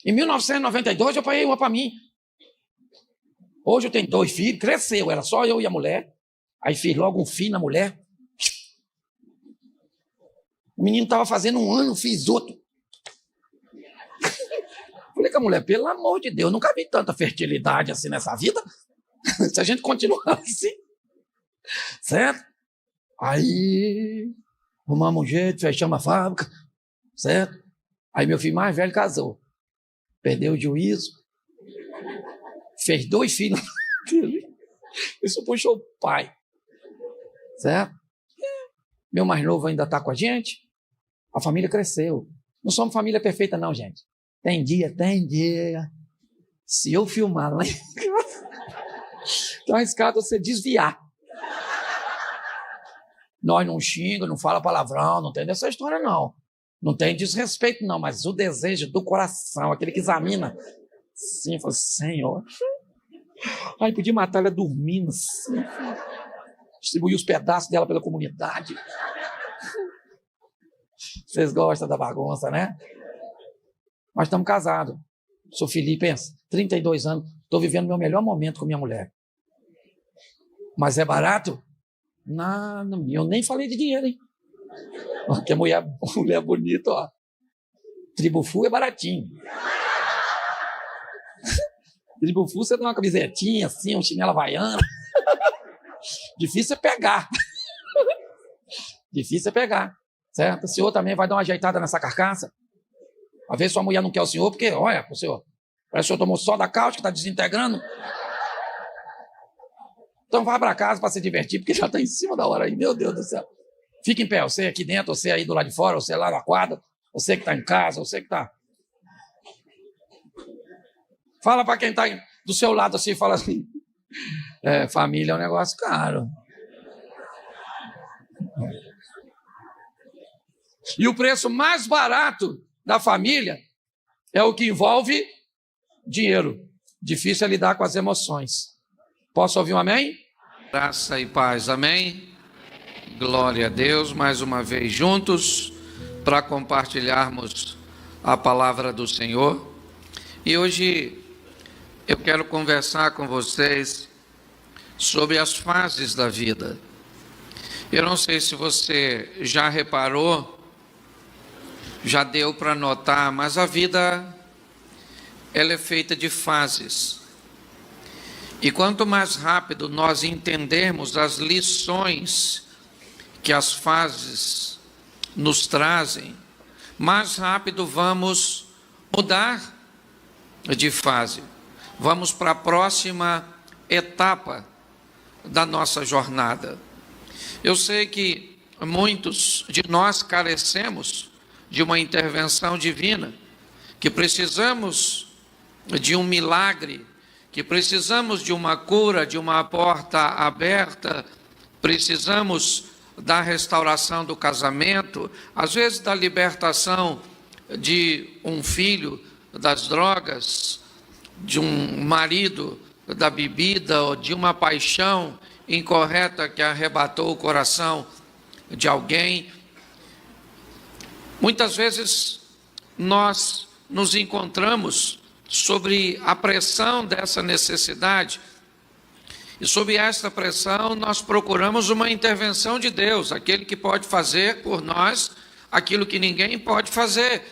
Em 1992, eu paguei uma para mim. Hoje eu tenho 2 filhos. Cresceu, era só eu e a mulher. Aí fiz logo um filho na mulher. O menino estava fazendo 1 ano, fiz outro. Falei com a mulher, pelo amor de Deus, nunca vi tanta fertilidade assim nessa vida. Se a gente continuar assim. Certo? Aí, arrumamos um jeito, fechamos a fábrica. Certo? Aí meu filho mais velho casou. Perdeu o juízo. Fez 2 filhos. Isso puxou o pai. Certo? Meu mais novo ainda está com a gente. A família cresceu. Não somos família perfeita não, gente. Tem dia. Se eu filmar lá em casa, tá arriscado você desviar. Nós não xinga, não fala palavrão, não tem dessa história não. Não tem desrespeito, não, mas o desejo do coração, aquele que examina, sim, fala, Senhor. Ai, podia matar ela dormindo, assim, distribuir os pedaços dela pela comunidade. Vocês gostam da bagunça, né? Mas estamos casados. Sou Felipe, pensa, 32 anos, estou vivendo meu melhor momento com minha mulher. Mas é barato? Nada, eu nem falei de dinheiro, hein? Porque a mulher bonita, ó. Tribufu é baratinho. Tribufu você dá uma camisetinha assim, um chinelo havaiano. Difícil é pegar. Difícil é pegar. Certo? O senhor também vai dar uma ajeitada nessa carcaça. Às vezes sua mulher não quer o senhor, porque, olha, o senhor, parece que o senhor tomou só da cáustica, está desintegrando. Então vá para casa para se divertir, porque já está em cima da hora aí, meu Deus do céu. Fique em pé, você aqui dentro, você aí do lado de fora, você lá na quadra, você que está em casa, você que está... Fala para quem está do seu lado assim, fala assim, família é um negócio caro. E o preço mais barato da família é o que envolve dinheiro. Difícil é lidar com as emoções. Posso ouvir um amém? Graça e paz, amém? Glória a Deus, mais uma vez juntos para compartilharmos a palavra do Senhor. E hoje eu quero conversar com vocês sobre as fases da vida. Eu não sei se você já reparou, já deu para notar, mas a vida ela é feita de fases. E quanto mais rápido nós entendermos as lições que as fases nos trazem, mais rápido vamos mudar de fase. Vamos para a próxima etapa da nossa jornada. Eu sei que muitos de nós carecemos de uma intervenção divina, que precisamos de um milagre, que precisamos de uma cura, de uma porta aberta, precisamos da restauração do casamento, às vezes da libertação de um filho das drogas, de um marido da bebida, ou de uma paixão incorreta que arrebatou o coração de alguém. Muitas vezes nós nos encontramos sobre a pressão dessa necessidade, e sob esta pressão nós procuramos uma intervenção de Deus, aquele que pode fazer por nós aquilo que ninguém pode fazer,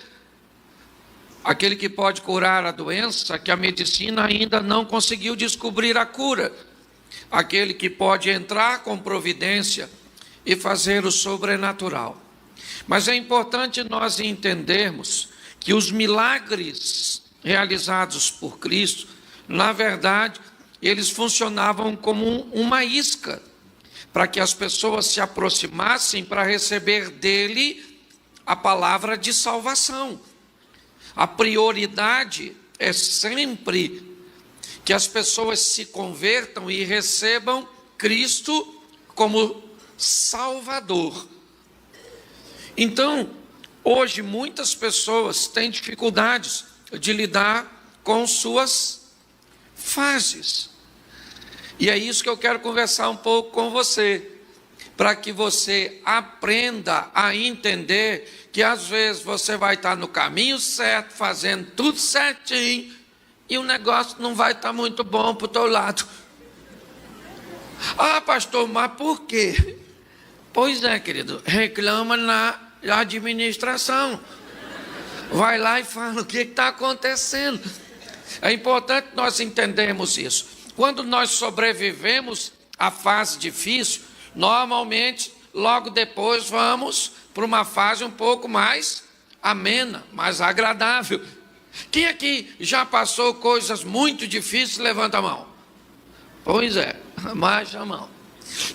aquele que pode curar a doença que a medicina ainda não conseguiu descobrir a cura, aquele que pode entrar com providência e fazer o sobrenatural. Mas é importante nós entendermos que os milagres realizados por Cristo, na verdade, eles funcionavam como uma isca para que as pessoas se aproximassem para receber dele a palavra de salvação. A prioridade é sempre que as pessoas se convertam e recebam Cristo como Salvador. Então, hoje muitas pessoas têm dificuldades de lidar com suas fases. E é isso que eu quero conversar um pouco com você, para que você aprenda a entender que às vezes você vai estar no caminho certo, fazendo tudo certinho, e o negócio não vai estar muito bom para o teu lado. Ah, pastor, mas por quê? Pois é, querido, reclama na administração. Vai lá e fala o que está acontecendo. É importante nós entendermos isso. Quando nós sobrevivemos à fase difícil, normalmente, logo depois vamos para uma fase um pouco mais amena, mais agradável. Quem aqui já passou coisas muito difíceis, levanta a mão. Pois é, baixa a mão.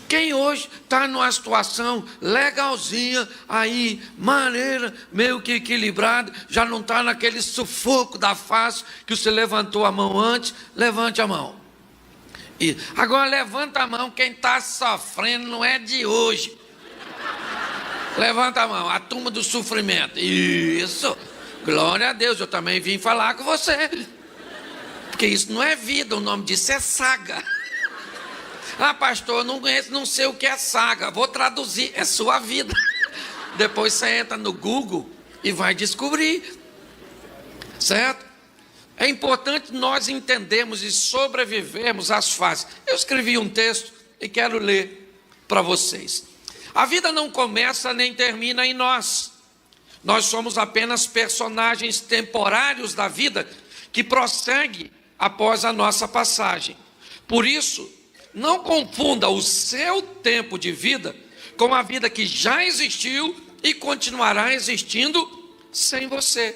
Quem hoje está numa situação legalzinha, aí, maneira, meio que equilibrada, já não está naquele sufoco da face que você levantou a mão antes, levante a mão. E agora levanta a mão quem está sofrendo, não é de hoje. Levanta a mão, a turma do sofrimento. Isso, glória a Deus, eu também vim falar com você. Porque isso não é vida, o nome disso é saga. Ah, pastor, não conheço, não sei o que é saga. Vou traduzir, é sua vida. Depois você entra no Google e vai descobrir. Certo? É importante nós entendermos e sobrevivermos às fases. Eu escrevi um texto e quero ler para vocês. A vida não começa nem termina em nós. Nós somos apenas personagens temporários da vida que prossegue após a nossa passagem. Por isso, não confunda o seu tempo de vida com a vida que já existiu e continuará existindo sem você.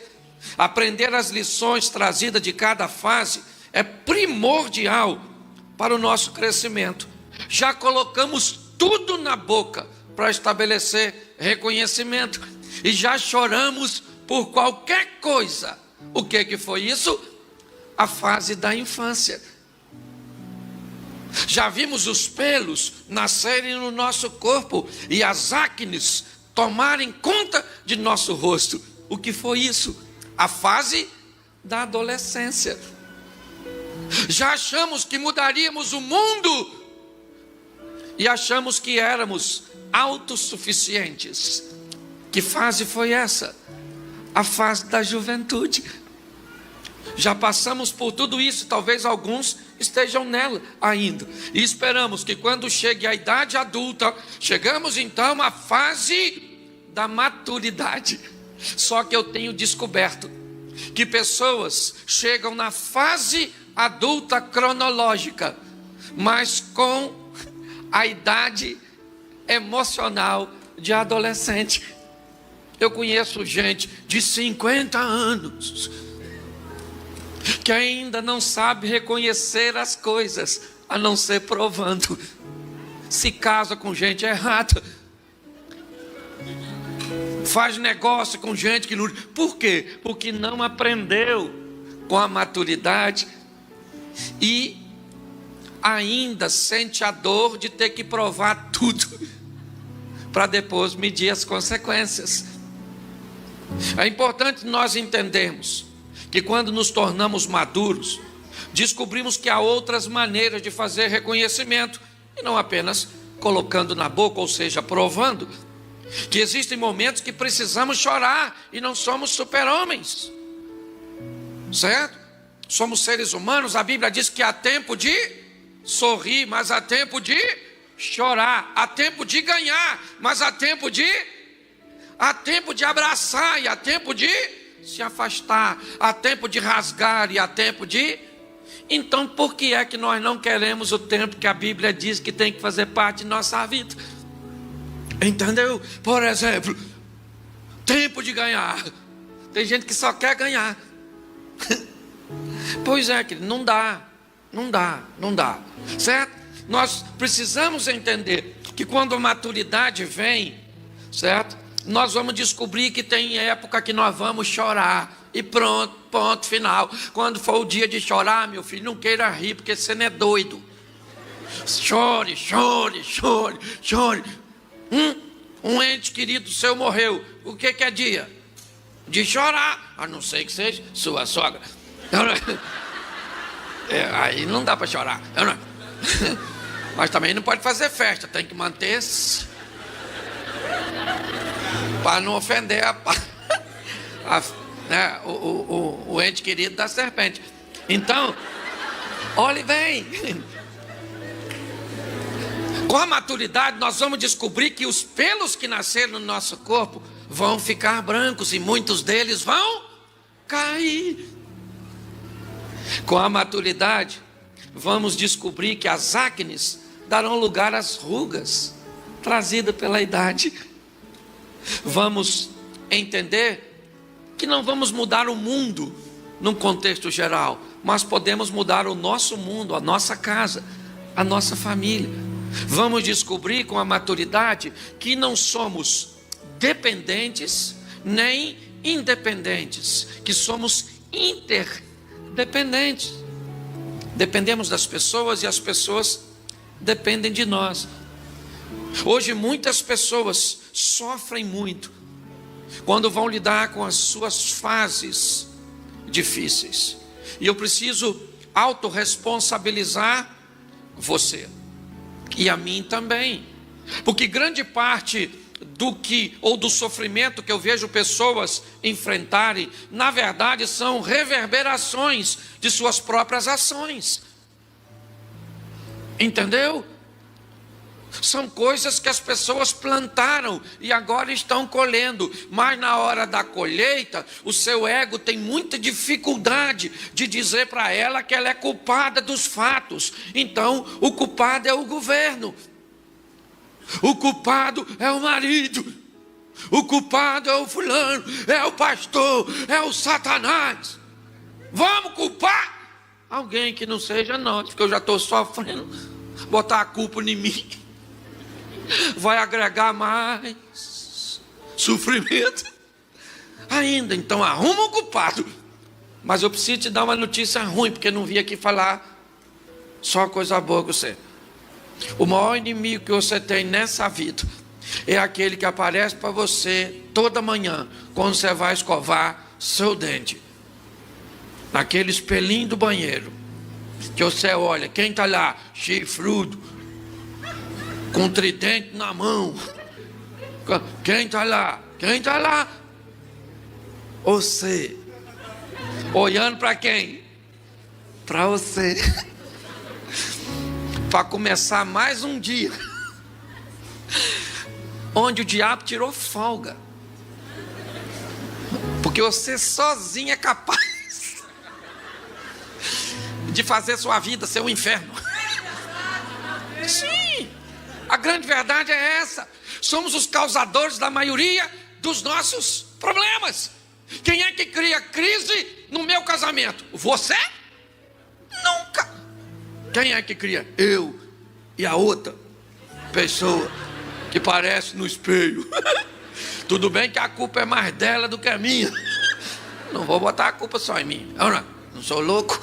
Aprender as lições trazidas de cada fase é primordial para o nosso crescimento. Já colocamos tudo na boca para estabelecer reconhecimento e já choramos por qualquer coisa. O que foi isso? A fase da infância. Já vimos os pelos nascerem no nosso corpo e as acnes tomarem conta de nosso rosto. O que foi isso? A fase da adolescência. Já achamos que mudaríamos o mundo e achamos que éramos autossuficientes. Que fase foi essa? A fase da juventude. Já passamos por tudo isso, talvez alguns estejam nela ainda. E esperamos que quando chegue a idade adulta, chegamos então à fase da maturidade. Só que eu tenho descoberto que pessoas chegam na fase adulta cronológica, mas com a idade emocional de adolescente. Eu conheço gente de 50 anos que ainda não sabe reconhecer as coisas, a não ser provando. Se casa com gente errada, faz negócio com gente que não... Por quê? Porque não aprendeu com a maturidade e ainda sente a dor de ter que provar tudo para depois medir as consequências. É importante nós entendermos que quando nos tornamos maduros, descobrimos que há outras maneiras de fazer reconhecimento, e não apenas colocando na boca, ou seja, provando, que existem momentos que precisamos chorar, e não somos super-homens, certo? Somos seres humanos, a Bíblia diz que há tempo de sorrir, mas há tempo de chorar, há tempo de ganhar, mas há tempo de abraçar, e há tempo de se afastar, há tempo de rasgar e há tempo de... Então por que é que nós não queremos o tempo que a Bíblia diz que tem que fazer parte de nossa vida? Entendeu? Por exemplo, tempo de ganhar. Tem gente que só quer ganhar. Pois é, querido, não dá, certo? nós precisamos entender que quando a maturidade vem, certo? Nós vamos descobrir que tem época que nós vamos chorar. E pronto, ponto final. Quando for o dia de chorar, meu filho, não queira rir, porque você não é doido. Chore, chore, chore, chore. Um ente querido seu morreu. O que é dia? De chorar, a não ser que seja sua sogra. Aí não dá para chorar. Mas também não pode fazer festa, tem que manter-se para não ofender o ente querido da serpente. Então, olhe bem. Com a maturidade, nós vamos descobrir que os pelos que nasceram no nosso corpo vão ficar brancos e muitos deles vão cair. Com a maturidade, vamos descobrir que as acnes darão lugar às rugas trazidas pela idade. Vamos entender que não vamos mudar o mundo num contexto geral, mas podemos mudar o nosso mundo, a nossa casa, a nossa família. Vamos descobrir com a maturidade que não somos dependentes nem independentes, que somos interdependentes. Dependemos das pessoas e as pessoas dependem de nós. Hoje muitas pessoas sofrem muito quando vão lidar com as suas fases difíceis. E eu preciso autorresponsabilizar você e a mim também, porque grande parte do sofrimento que eu vejo pessoas enfrentarem, na verdade são reverberações de suas próprias ações. Entendeu? São coisas que as pessoas plantaram e agora estão colhendo, mas na hora da colheita, o seu ego tem muita dificuldade de dizer para ela que ela é culpada dos fatos. Então, o culpado é o governo, o culpado é o marido, o culpado é o fulano, é o pastor, é o Satanás. Vamos culpar alguém que não seja nós, porque eu já estou sofrendo. Botar a culpa em mim vai agregar mais sofrimento ainda. Então arruma um culpado. Mas eu preciso te dar uma notícia ruim, porque não vim aqui falar só coisa boa com você. O maior inimigo que você tem nessa vida é aquele que aparece para você toda manhã, quando você vai escovar seu dente, naquele espelhinho do banheiro, que você olha, quem está lá? Chifrudo, com tridente na mão. Quem está lá? Quem está lá? Você. Olhando para quem? Para você. Para começar mais um dia onde o diabo tirou folga, porque você sozinho é capaz de fazer sua vida ser um inferno. Sim, a grande verdade é essa. Somos os causadores da maioria dos nossos problemas. Quem é que cria crise no meu casamento? Você? Nunca. Quem é que cria? Eu e a outra pessoa que parece no espelho. Tudo bem que a culpa é mais dela do que a minha. Não vou botar a culpa só em mim. Eu não sou louco.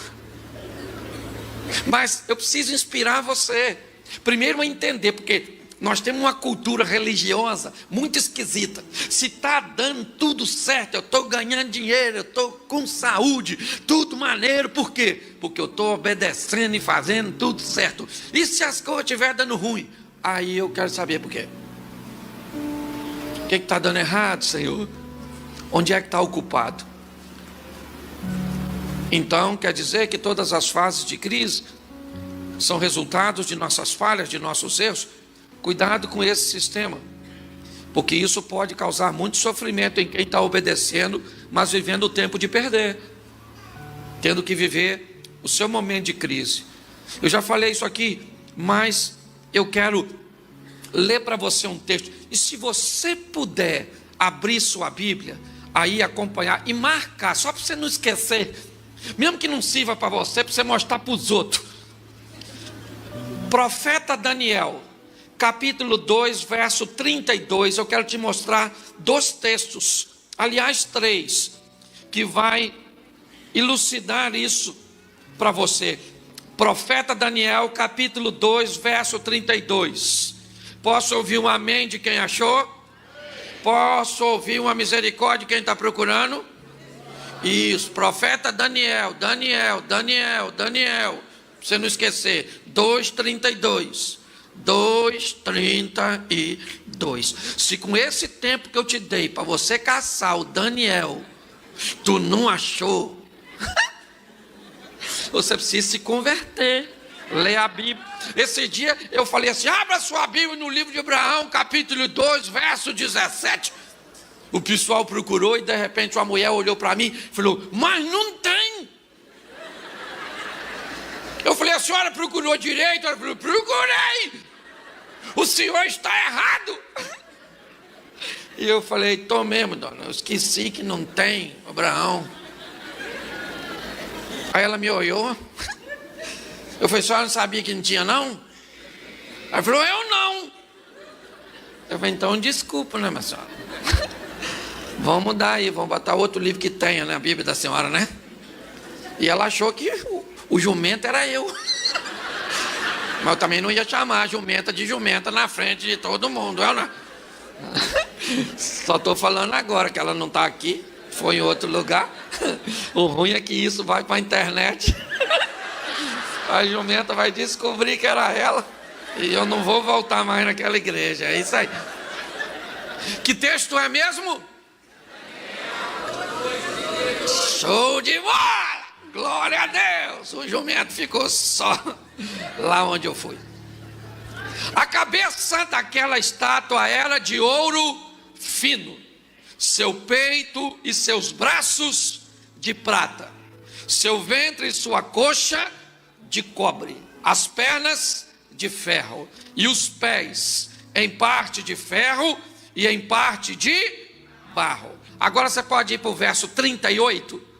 Mas eu preciso inspirar você. Primeiro a entender, porque nós temos uma cultura religiosa muito esquisita. Se está dando tudo certo, eu estou ganhando dinheiro, eu estou com saúde, tudo maneiro, por quê? Porque eu estou obedecendo e fazendo tudo certo. E se as coisas estiverem dando ruim? Aí eu quero saber por quê. O que está dando errado, Senhor? Onde é que está o culpado? Então, quer dizer que todas as fases de crise são resultados de nossas falhas, de nossos erros? Cuidado com esse sistema, porque isso pode causar muito sofrimento em quem está obedecendo, mas vivendo o tempo de perder, tendo que viver o seu momento de crise. Eu já falei isso aqui, mas eu quero ler para você um texto. E se você puder abrir sua Bíblia, aí acompanhar e marcar, só para você não esquecer, mesmo que não sirva para você mostrar para os outros. Profeta Daniel, capítulo 2, verso 32. Eu quero te mostrar 2 textos, aliás 3, que vai elucidar isso para você. Profeta Daniel, capítulo 2, verso 32. Posso ouvir um amém de quem achou? Posso ouvir uma misericórdia de quem está procurando? Isso, profeta Daniel. Pra você não esquecer, 2:32. 2:32. Se com esse tempo que eu te dei para você caçar o Daniel, tu não achou, você precisa se converter, ler a Bíblia. Esse dia eu falei assim: abra sua Bíblia no livro de Abraão, capítulo 2, verso 17. O pessoal procurou e de repente uma mulher olhou para mim e falou: mas não tem. Eu falei: a senhora procurou direito? Ela falou: procurei. O senhor está errado. E eu falei: tô mesmo, dona, eu esqueci que não tem, Abraão. Aí ela me olhou. Eu falei: a senhora não sabia que não tinha, não? Ela falou: eu não. Eu falei: então desculpa, né, minha senhora? Vamos mudar aí, vamos botar outro livro que tenha, né, a Bíblia da senhora, né? E ela achou que o jumento era eu. Mas eu também não ia chamar a jumenta de jumenta na frente de todo mundo, eu não. Só estou falando agora que ela não está aqui, foi em outro lugar. O ruim é que isso vai para a internet. A jumenta vai descobrir que era ela e eu não vou voltar mais naquela igreja. É isso aí. Que texto é mesmo? Show de bola! Glória a Deus! O jumento ficou só lá onde eu fui. A cabeça daquela estátua era de ouro fino, seu peito e seus braços de prata, seu ventre e sua coxa de cobre, as pernas de ferro e os pés em parte de ferro e em parte de barro. Agora você pode ir para o verso 38.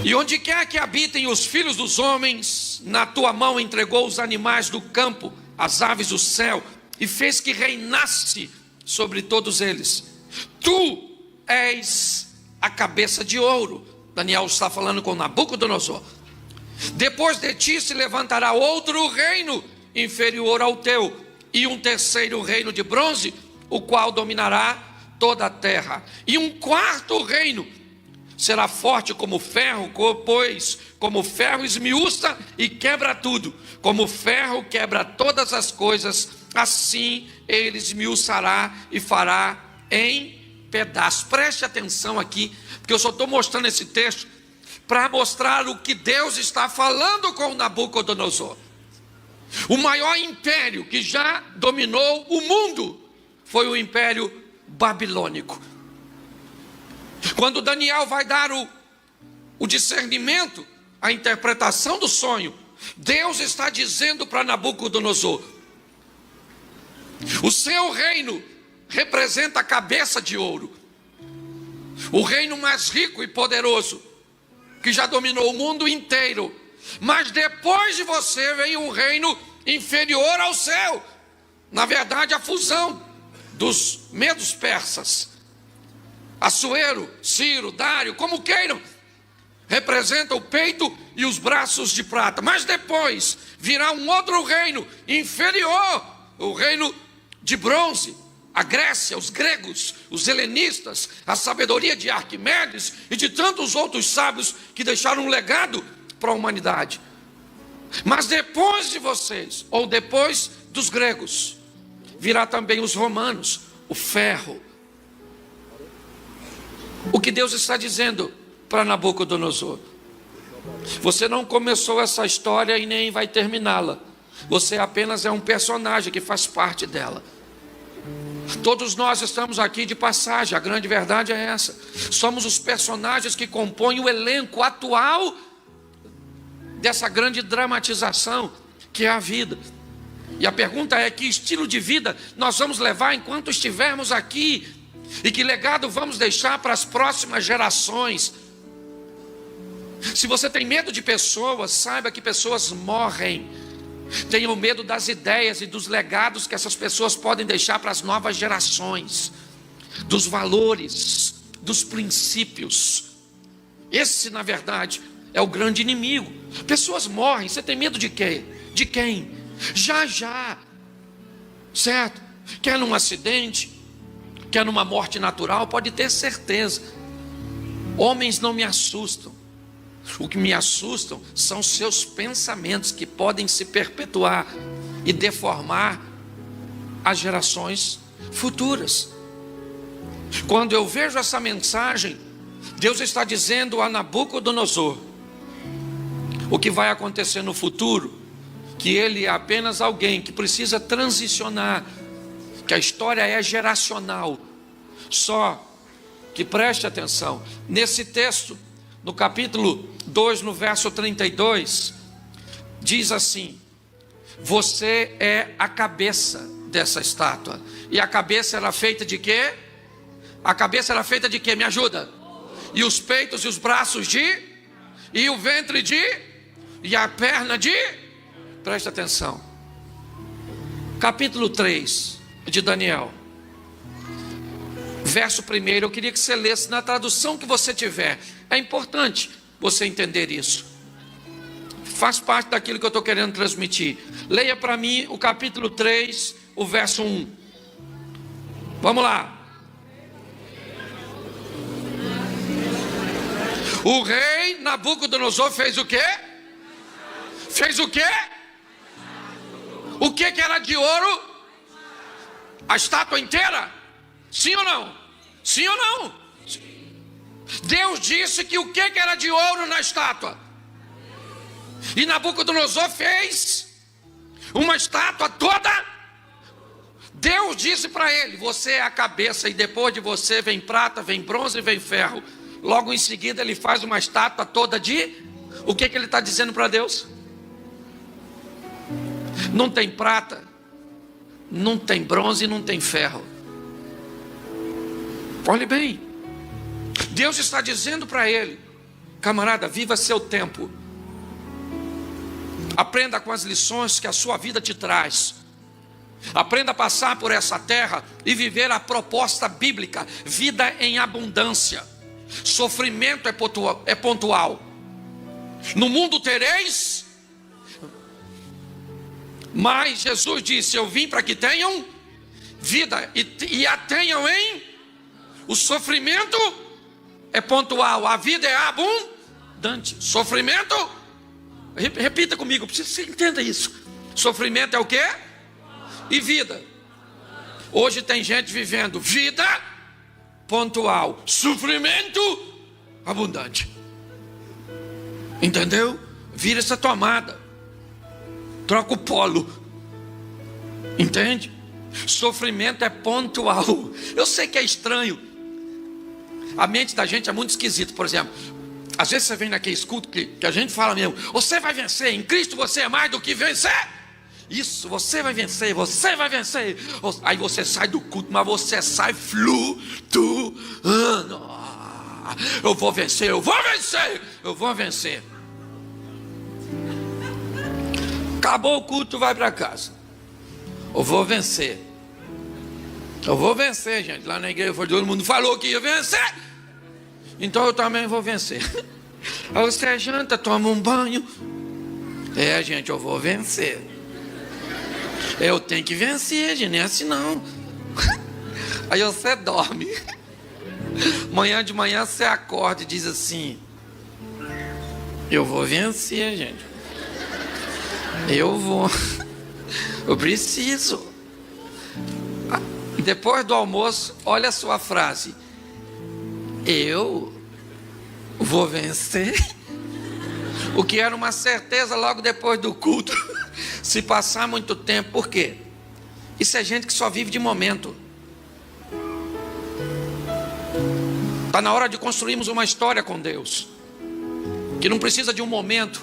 E onde quer que habitem os filhos dos homens, na tua mão entregou os animais do campo, as aves do céu, e fez que reinasse sobre todos eles. Tu és a cabeça de ouro. Daniel está falando com Nabucodonosor. Depois de ti se levantará outro reino inferior ao teu, e um terceiro reino de bronze, o qual dominará toda a terra. E um quarto reino será forte como ferro, pois como ferro esmiuça e quebra tudo, como ferro quebra todas as coisas, assim ele esmiuçará e fará em pedaços. Preste atenção aqui, porque eu só estou mostrando esse texto para mostrar o que Deus está falando com Nabucodonosor. O maior império que já dominou o mundo foi o Império Babilônico. Quando Daniel vai dar o discernimento, a interpretação do sonho, Deus está dizendo para Nabucodonosor: o seu reino representa a cabeça de ouro, o reino mais rico e poderoso, que já dominou o mundo inteiro. Mas depois de você vem um reino inferior ao seu. Na verdade, a fusão dos medos persas, Assuero, Ciro, Dário, como queiram, representa o peito e os braços de prata. Mas depois virá um outro reino inferior, o reino de bronze, a Grécia, os gregos, os helenistas, a sabedoria de Arquimedes e de tantos outros sábios que deixaram um legado para a humanidade. Mas depois de vocês, ou depois dos gregos, virá também os romanos, o ferro. O que Deus está dizendo para Nabucodonosor: você não começou essa história e nem vai terminá-la. Você apenas é um personagem que faz parte dela. Todos nós estamos aqui de passagem, a grande verdade é essa. Somos os personagens que compõem o elenco atual dessa grande dramatização que é a vida. E a pergunta é: que estilo de vida nós vamos levar enquanto estivermos aqui? E que legado vamos deixar para as próximas gerações? Se você tem medo de pessoas, saiba que pessoas morrem. Tenha medo das ideias e dos legados que essas pessoas podem deixar para as novas gerações, dos valores, dos princípios. Esse, na verdade, é o grande inimigo. Pessoas morrem. Você tem medo de quê? De quem? Já, certo? Quer num acidente, quer numa morte natural, pode ter certeza. Homens não me assustam. O que me assustam são seus pensamentos, que podem se perpetuar e deformar as gerações futuras. Quando eu vejo essa mensagem, Deus está dizendo a Nabucodonosor o que vai acontecer no futuro, que ele é apenas alguém que precisa transicionar, que a história é geracional. Só que preste atenção, nesse texto, no capítulo 2, no verso 32, diz assim: você é a cabeça dessa estátua. E a cabeça era feita de quê? A cabeça era feita de quê? Me ajuda. E os peitos e os braços de? E o ventre de? E a perna de? Presta atenção. Capítulo 3 de Daniel, verso 1, eu queria que você lesse na tradução que você tiver. É importante você entender isso. Faz parte daquilo que eu estou querendo transmitir. Leia para mim o capítulo 3, o verso 1. Vamos lá. O rei Nabucodonosor fez o quê? Fez o quê? O que era de ouro? A estátua inteira? Sim ou não? Sim ou não? Deus disse que o que era de ouro na estátua? E Nabucodonosor fez uma estátua toda. Deus disse para ele: você é a cabeça, e depois de você vem prata, vem bronze e vem ferro. Logo em seguida ele faz uma estátua toda de... O que ele está dizendo para Deus? Não tem prata, não tem bronze, não tem ferro. Olhe bem, Deus está dizendo para ele: camarada, viva seu tempo. Aprenda com as lições que a sua vida te traz. Aprenda a passar por essa terra e viver a proposta bíblica: vida em abundância. Sofrimento é pontual. No mundo tereis, mas Jesus disse: eu vim para que tenham vida e a tenham em... O sofrimento é pontual, a vida é abundante. Sofrimento, repita comigo, preciso que você entenda isso. Sofrimento é o quê? E vida. Hoje tem gente vivendo vida pontual, sofrimento abundante. Entendeu? Vira essa tomada, troca o polo. Entende? Sofrimento é pontual. Eu sei que é estranho. A mente da gente é muito esquisita. Por exemplo, às vezes você vem naquele culto que a gente fala mesmo: você vai vencer, em Cristo você é mais do que vencer. Isso, você vai vencer, você vai vencer. Aí você sai do culto, mas você sai flutuando. Eu vou vencer, eu vou vencer, eu vou vencer. Acabou o culto, vai para casa. Eu vou vencer. Eu vou vencer, gente. Lá na igreja todo mundo falou que ia vencer, então eu também vou vencer. Aí você janta, toma um banho. É, gente, eu vou vencer. Eu tenho que vencer, gente, não é assim não. Aí você dorme. Manhã de manhã você acorda e diz assim: eu vou vencer, gente. Eu vou. Eu preciso. Depois do almoço, olha a sua frase: eu vou vencer. O que era uma certeza logo depois do culto se passar muito tempo. Por quê? Isso é gente que só vive de momento. Está na hora de construirmos uma história com Deus, que não precisa de um momento,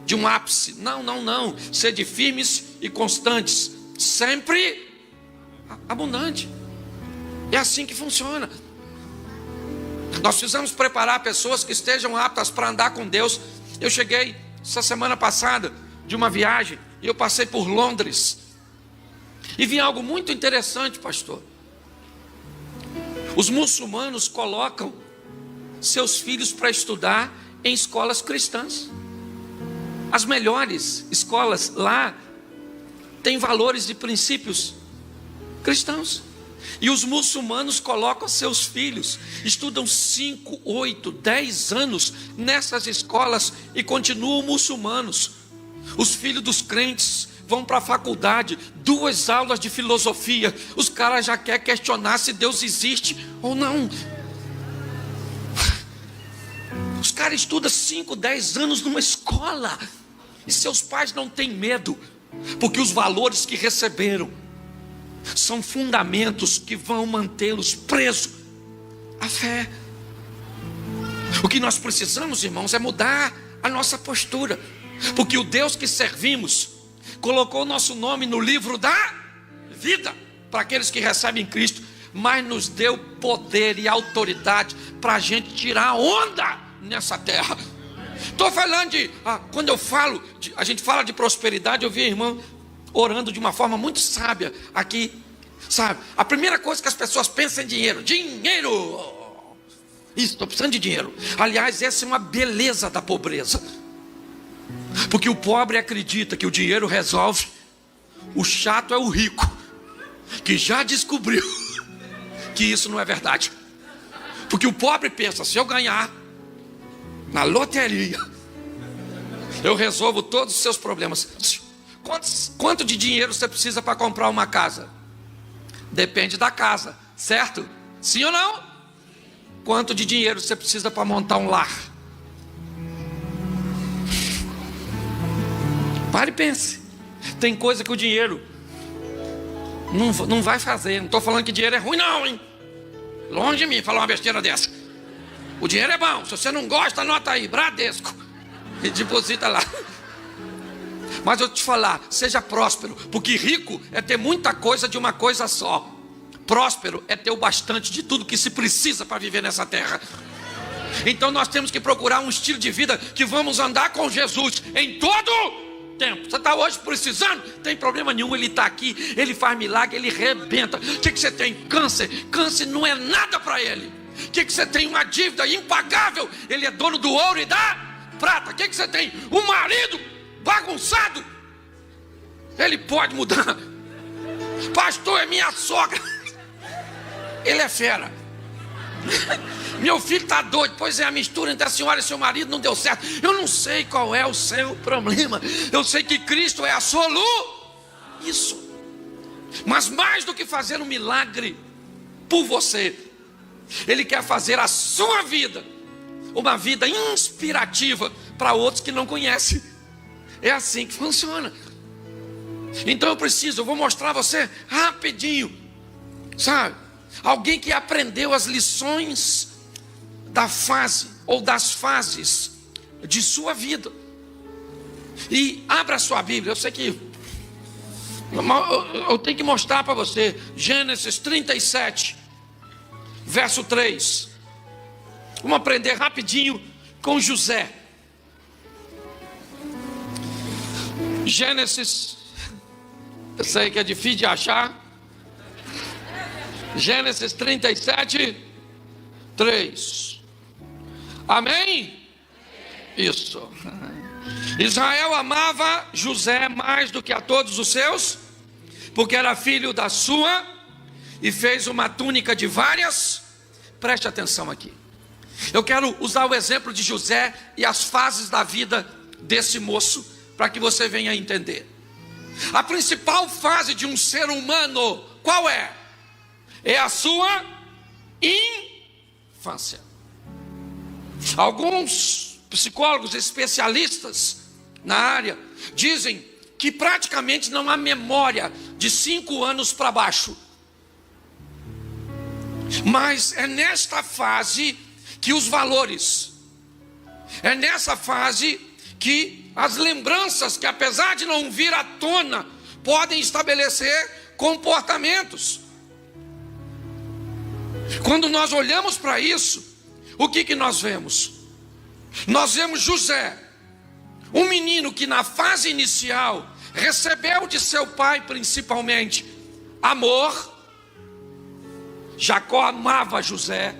de um ápice. Não. Sede firmes e constantes, sempre abundante. É assim que funciona. Nós precisamos preparar pessoas que estejam aptas para andar com Deus. Eu cheguei essa semana passada de uma viagem e eu passei por Londres e vi algo muito interessante, pastor. Os muçulmanos colocam seus filhos para estudar em escolas cristãs. As melhores escolas lá têm valores e princípios cristãos. E os muçulmanos colocam seus filhos, estudam 5, 8, 10 anos nessas escolas e continuam muçulmanos. Os filhos dos crentes vão para a faculdade, 2 aulas de filosofia, os caras já querem questionar se Deus existe ou não. Os caras estudam 5, 10 anos numa escola e seus pais não têm medo, porque os valores que receberam são fundamentos que vão mantê-los presos à fé. O que nós precisamos, irmãos, é mudar a nossa postura, porque o Deus que servimos colocou o nosso nome no livro da vida para aqueles que recebem Cristo, mas nos deu poder e autoridade para a gente tirar a onda nessa terra. Estou falando quando a gente fala de prosperidade, eu vi a irmã orando de uma forma muito sábia aqui, sabe? A primeira coisa que as pessoas pensam é dinheiro. Isso, estou precisando de dinheiro. Aliás, essa é uma beleza da pobreza, porque o pobre acredita que o dinheiro resolve. O chato é o rico, que já descobriu que isso não é verdade. Porque o pobre pensa, se eu ganhar na loteria, eu resolvo todos os seus problemas. Quanto de dinheiro você precisa para comprar uma casa? Depende da casa, certo? Sim ou não? Quanto de dinheiro você precisa para montar um lar? Pare e pense. Tem coisa que o dinheiro não vai fazer. Não estou falando que dinheiro é ruim não, hein? Longe de mim falar uma besteira dessa. O dinheiro é bom. Se você não gosta, anota aí, Bradesco, e deposita lá. Mas eu te falar, seja próspero, porque rico é ter muita coisa de uma coisa só. Próspero é ter o bastante de tudo que se precisa para viver nessa terra. Então nós temos que procurar um estilo de vida que vamos andar com Jesus em todo tempo. Você está hoje precisando? Tem problema nenhum, Ele está aqui, Ele faz milagre, Ele rebenta. O que você tem? Câncer. Câncer não é nada para Ele. O que você tem? Uma dívida impagável. Ele é dono do ouro e da prata. O que você tem? Um marido bagunçado. Ele pode mudar. Pastor, é minha sogra. Ele é fera. Meu filho está doido. Pois é, a mistura entre a senhora e seu marido não deu certo. Eu não sei qual é o seu problema. Eu sei que Cristo é a solução. Isso. Mas mais do que fazer um milagre por você, Ele quer fazer a sua vida uma vida inspirativa para outros que não conhecem. É assim que funciona. Então eu vou mostrar a você rapidinho, sabe? Alguém que aprendeu as lições da fase ou das fases de sua vida. E abra sua Bíblia. Eu sei que eu tenho que mostrar para você Gênesis 37, verso 3. Vamos aprender rapidinho com José. Gênesis, eu sei que é difícil de achar. Gênesis 37, 3. Amém? Isso. Israel amava José mais do que a todos os seus, porque era filho da sua, e fez uma túnica de várias. Preste atenção aqui. Eu quero usar o exemplo de José e as fases da vida desse moço, para que você venha entender. A principal fase de um ser humano, qual é? É a sua infância. Alguns psicólogos especialistas na área dizem que praticamente não há memória de 5 anos para baixo. Mas é nesta fase que os valores, é nessa fase que as lembranças, que apesar de não vir à tona, podem estabelecer comportamentos. Quando nós olhamos para isso, o que nós vemos? Nós vemos José, um menino que na fase inicial recebeu de seu pai principalmente amor. Jacó amava José,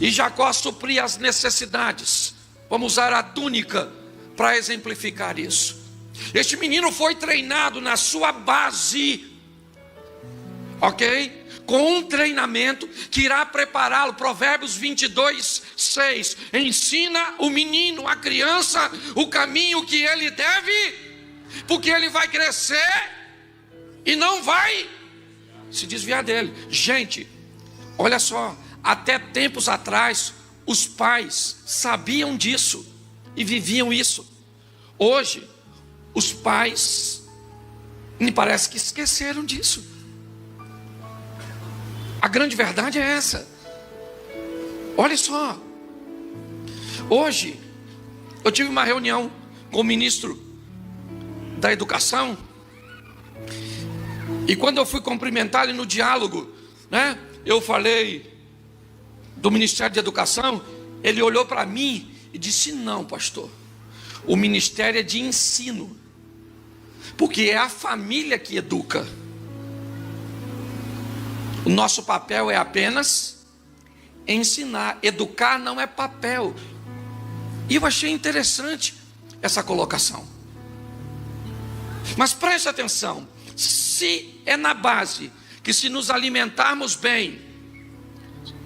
e Jacó supria as necessidades. Vamos usar a túnica para exemplificar isso. Este menino foi treinado na sua base, ok? Com um treinamento que irá prepará-lo. Provérbios 22, 6. Ensina o menino, a criança, o caminho que ele deve, porque ele vai crescer e não vai se desviar dele. Gente, olha só, até tempos atrás os pais sabiam disso e viviam isso. Hoje os pais me parece que esqueceram disso. A grande verdade é essa. Olha só, hoje eu tive uma reunião com o ministro da Educação, e quando eu fui cumprimentar ele no diálogo, né, eu falei do Ministério de Educação. Ele olhou para mim e disse: não, pastor, o ministério é de ensino, porque é a família que educa. O nosso papel é apenas ensinar. Educar não é papel. E eu achei interessante essa colocação. Mas preste atenção: se é na base que, se nos alimentarmos bem,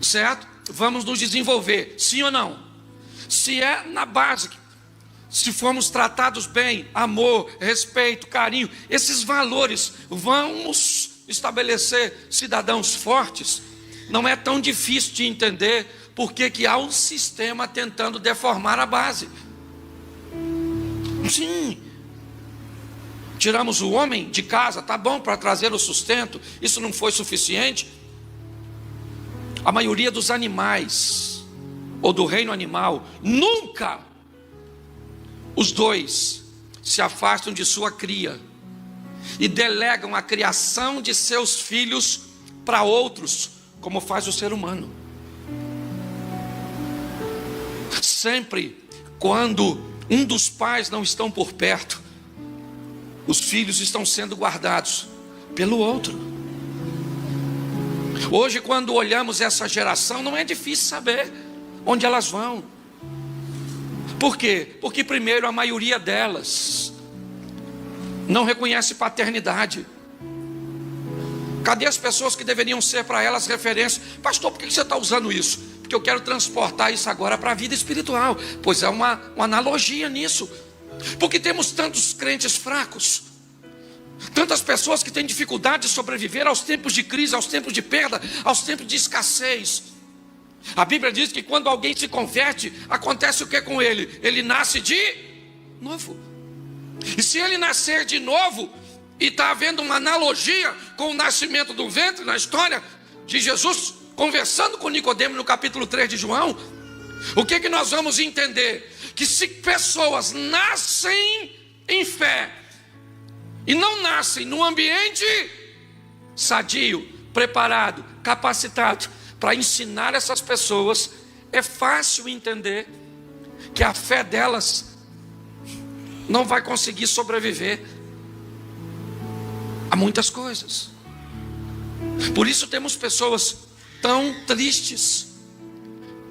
certo? Vamos nos desenvolver, sim ou não? Se é na base, se formos tratados bem, amor, respeito, carinho, esses valores, vamos estabelecer cidadãos fortes. Não é tão difícil de entender porque que há um sistema tentando deformar a base. Sim, tiramos o homem de casa, tá bom, para trazer o sustento. Isso não foi suficiente. A maioria dos animais, ou do reino animal, nunca os dois se afastam de sua cria e delegam a criação de seus filhos para outros, como faz o ser humano. Sempre quando um dos pais não estão por perto, os filhos estão sendo guardados pelo outro. Hoje, quando olhamos essa geração, não é difícil saber onde elas vão. Por quê? Porque primeiro, a maioria delas não reconhece paternidade. Cadê as pessoas que deveriam ser para elas referência? Pastor, por que você está usando isso? Porque eu quero transportar isso agora para a vida espiritual. Pois é uma analogia nisso. Porque temos tantos crentes fracos, tantas pessoas que têm dificuldade de sobreviver aos tempos de crise, aos tempos de perda, aos tempos de escassez. A Bíblia diz que quando alguém se converte, acontece o que com ele? Ele nasce de novo. E se ele nascer de novo, e está havendo uma analogia com o nascimento do ventre na história de Jesus conversando com Nicodemo no capítulo 3 de João, o que nós vamos entender? Que se pessoas nascem em fé e não nascem num ambiente sadio, preparado, capacitado para ensinar essas pessoas, é fácil entender que a fé delas não vai conseguir sobreviver a muitas coisas. Por isso temos pessoas tão tristes,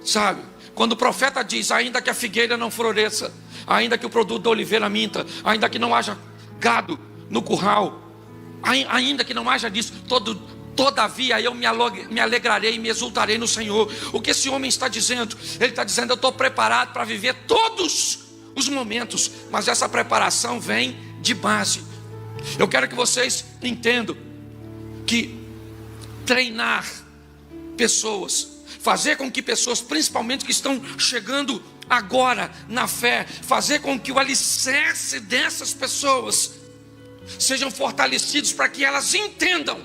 sabe? Quando o profeta diz: ainda que a figueira não floresça, ainda que o produto da oliveira minta, ainda que não haja gado no curral, ainda que não haja disso, todavia eu me alegrarei e me exultarei no Senhor. O que esse homem está dizendo? Ele está dizendo: eu estou preparado para viver todos os momentos, mas essa preparação vem de base. Eu quero que vocês entendam que treinar pessoas, fazer com que pessoas, principalmente que estão chegando agora na fé, fazer com que o alicerce dessas pessoas sejam fortalecidos para que elas entendam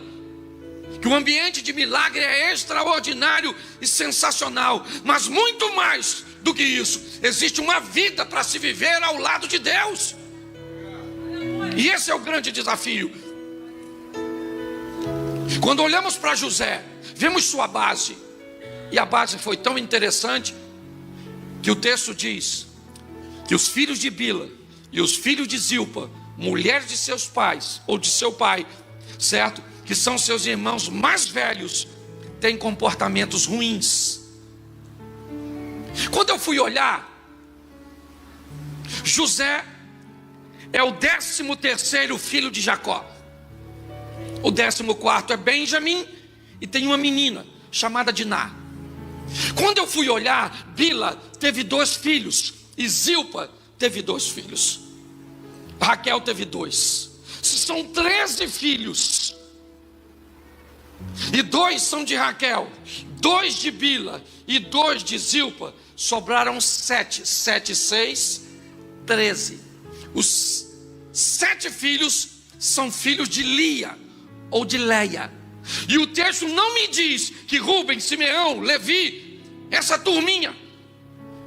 que o ambiente de milagre é extraordinário e sensacional, mas muito mais do que isso, existe uma vida para se viver ao lado de Deus. E esse é o grande desafio. Quando olhamos para José, vemos sua base, E a base foi tão interessante que o texto diz que os filhos de Bila e os filhos de Zilpa, mulheres de seus pais ou de seu pai, certo? Que são seus irmãos mais velhos, têm comportamentos ruins. Quando eu fui olhar, José é o 13º filho de Jacó. O 14º é Benjamim e tem uma menina chamada Diná. Quando eu fui olhar, Bila teve 2 filhos e Zilpa teve 2 filhos. Raquel teve 2. São 13 filhos. E 2 são de Raquel, 2 de Bila e 2 de Zilpa. Sobraram 7. 7, 6, 13. Os 7 filhos são filhos de Lia ou de Leia. E o texto não me diz que Rúben, Simeão, Levi, essa turminha,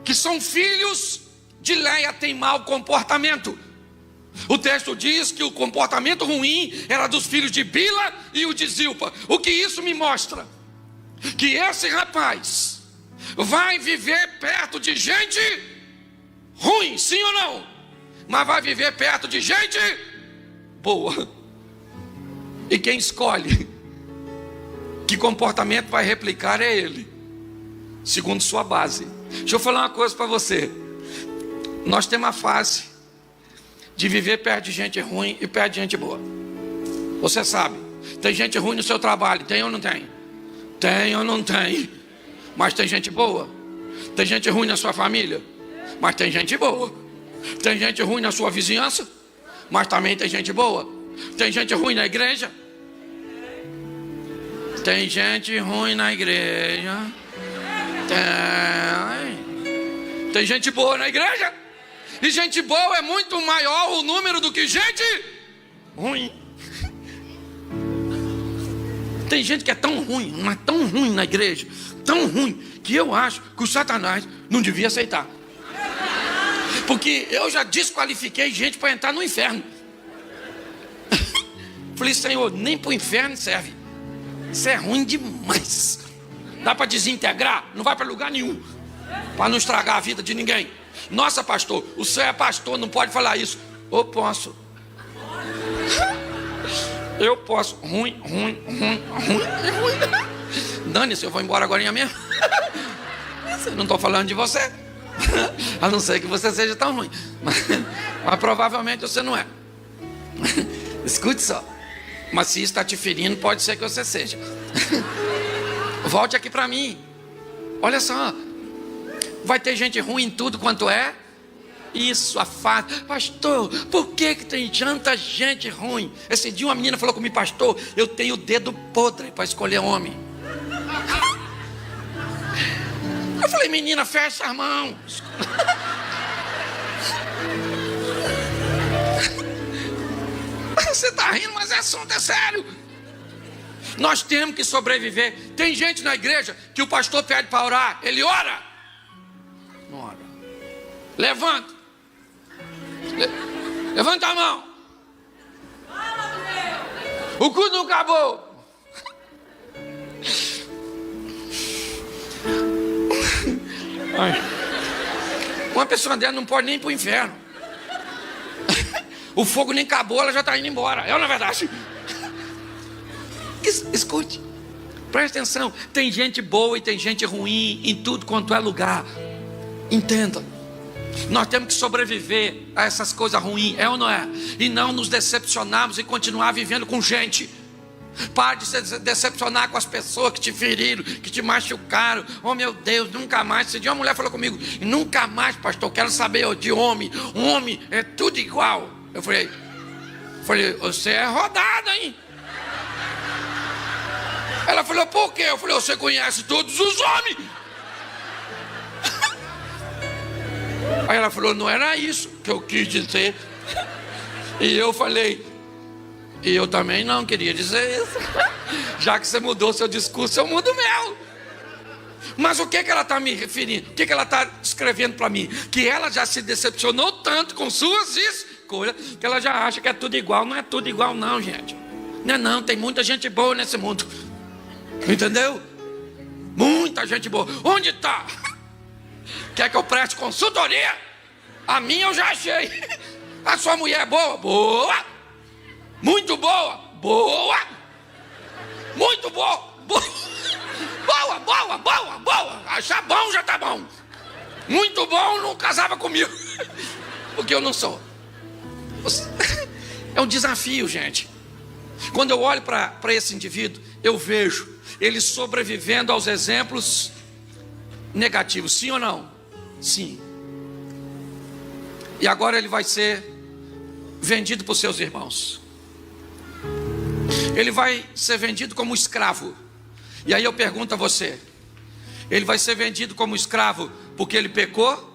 que são filhos de Leia, tem mau comportamento. O texto diz que o comportamento ruim era dos filhos de Bila e o de Zilpa. O que isso me mostra? Que esse rapaz vai viver perto de gente ruim, sim ou não? Mas vai viver perto de gente boa. E quem escolhe que comportamento vai replicar é ele, segundo sua base. Deixa eu falar uma coisa para você. Nós temos a fase de viver perto de gente ruim e perto de gente boa. Você sabe, tem gente ruim no seu trabalho, tem ou não tem? Tem ou não tem? Mas tem gente boa. Tem gente ruim na sua família, mas tem gente boa. Tem gente ruim na sua vizinhança, mas também tem gente boa. Tem gente ruim na igreja. Tem gente ruim na igreja. Tem gente boa na igreja. E gente boa é muito maior o número do que gente ruim. Tem gente que é tão ruim, mas tão ruim na igreja, tão ruim, que eu acho que o Satanás não devia aceitar. Porque eu já desqualifiquei gente para entrar no inferno. Falei, Senhor, nem para o inferno serve. Isso é ruim demais. Dá para desintegrar? Não vai para lugar nenhum, para não estragar a vida de ninguém. Nossa, pastor, o senhor é pastor, não pode falar isso. Eu posso. Eu posso. Ruim. Dane-se, eu vou embora agora mesmo. Eu não estou falando de você. A não ser que você seja tão ruim. Mas provavelmente você não é. Escute só. Mas se isso está te ferindo, pode ser que você seja. Volte aqui para mim. Olha só. Vai ter gente ruim em tudo quanto é. Isso, a fase. Pastor, por que tem tanta gente ruim? Esse dia uma menina falou comigo, pastor, eu tenho o dedo podre para escolher homem. Eu falei, menina, fecha as mãos. Você está rindo, mas esse assunto é sério. Nós temos que sobreviver. Tem gente na igreja que o pastor pede para orar, ele ora. Não ora. Levanta. Levanta a mão. O culto não acabou. Ai. Uma pessoa dela não pode nem ir para o inferno. O fogo nem acabou, ela já está indo embora. É ou não é verdade? Escute, preste atenção. Tem gente boa e tem gente ruim em tudo quanto é lugar. Entenda. Nós temos que sobreviver a essas coisas ruins, é ou não é? E não nos decepcionarmos e continuar vivendo com gente. Pare de se decepcionar com as pessoas que te feriram, que te machucaram. Oh meu Deus, nunca mais. Esse dia uma mulher falou comigo, nunca mais, pastor, quero saber de homem. Homem é tudo igual. Eu falei, você é rodada, hein? Ela falou, por quê? Eu falei, você conhece todos os homens. Aí ela falou, não era isso que eu quis dizer. E eu falei, e eu também não queria dizer isso. Já que você mudou seu discurso, eu mudo o meu. Mas o que ela está me referindo? O que ela está escrevendo para mim? Que ela já se decepcionou tanto com suas escolhas, que ela já acha que é tudo igual. Não é tudo igual não, gente. Não é não, tem muita gente boa nesse mundo. Entendeu? Muita muita gente boa. Onde está? Quer que eu preste consultoria? A minha eu já achei. A sua mulher é boa? Boa. Muito boa? Boa. Muito boa? Boa. Boa, boa, boa, boa. Achar bom já tá bom. Muito bom não casava comigo. Porque eu não sou. É um desafio, gente. Quando eu olho para esse indivíduo, eu vejo ele sobrevivendo aos exemplos negativos. Sim ou não? Sim. E agora ele vai ser vendido por seus irmãos. Ele vai ser vendido como escravo. E aí eu pergunto a você: ele vai ser vendido como escravo porque ele pecou?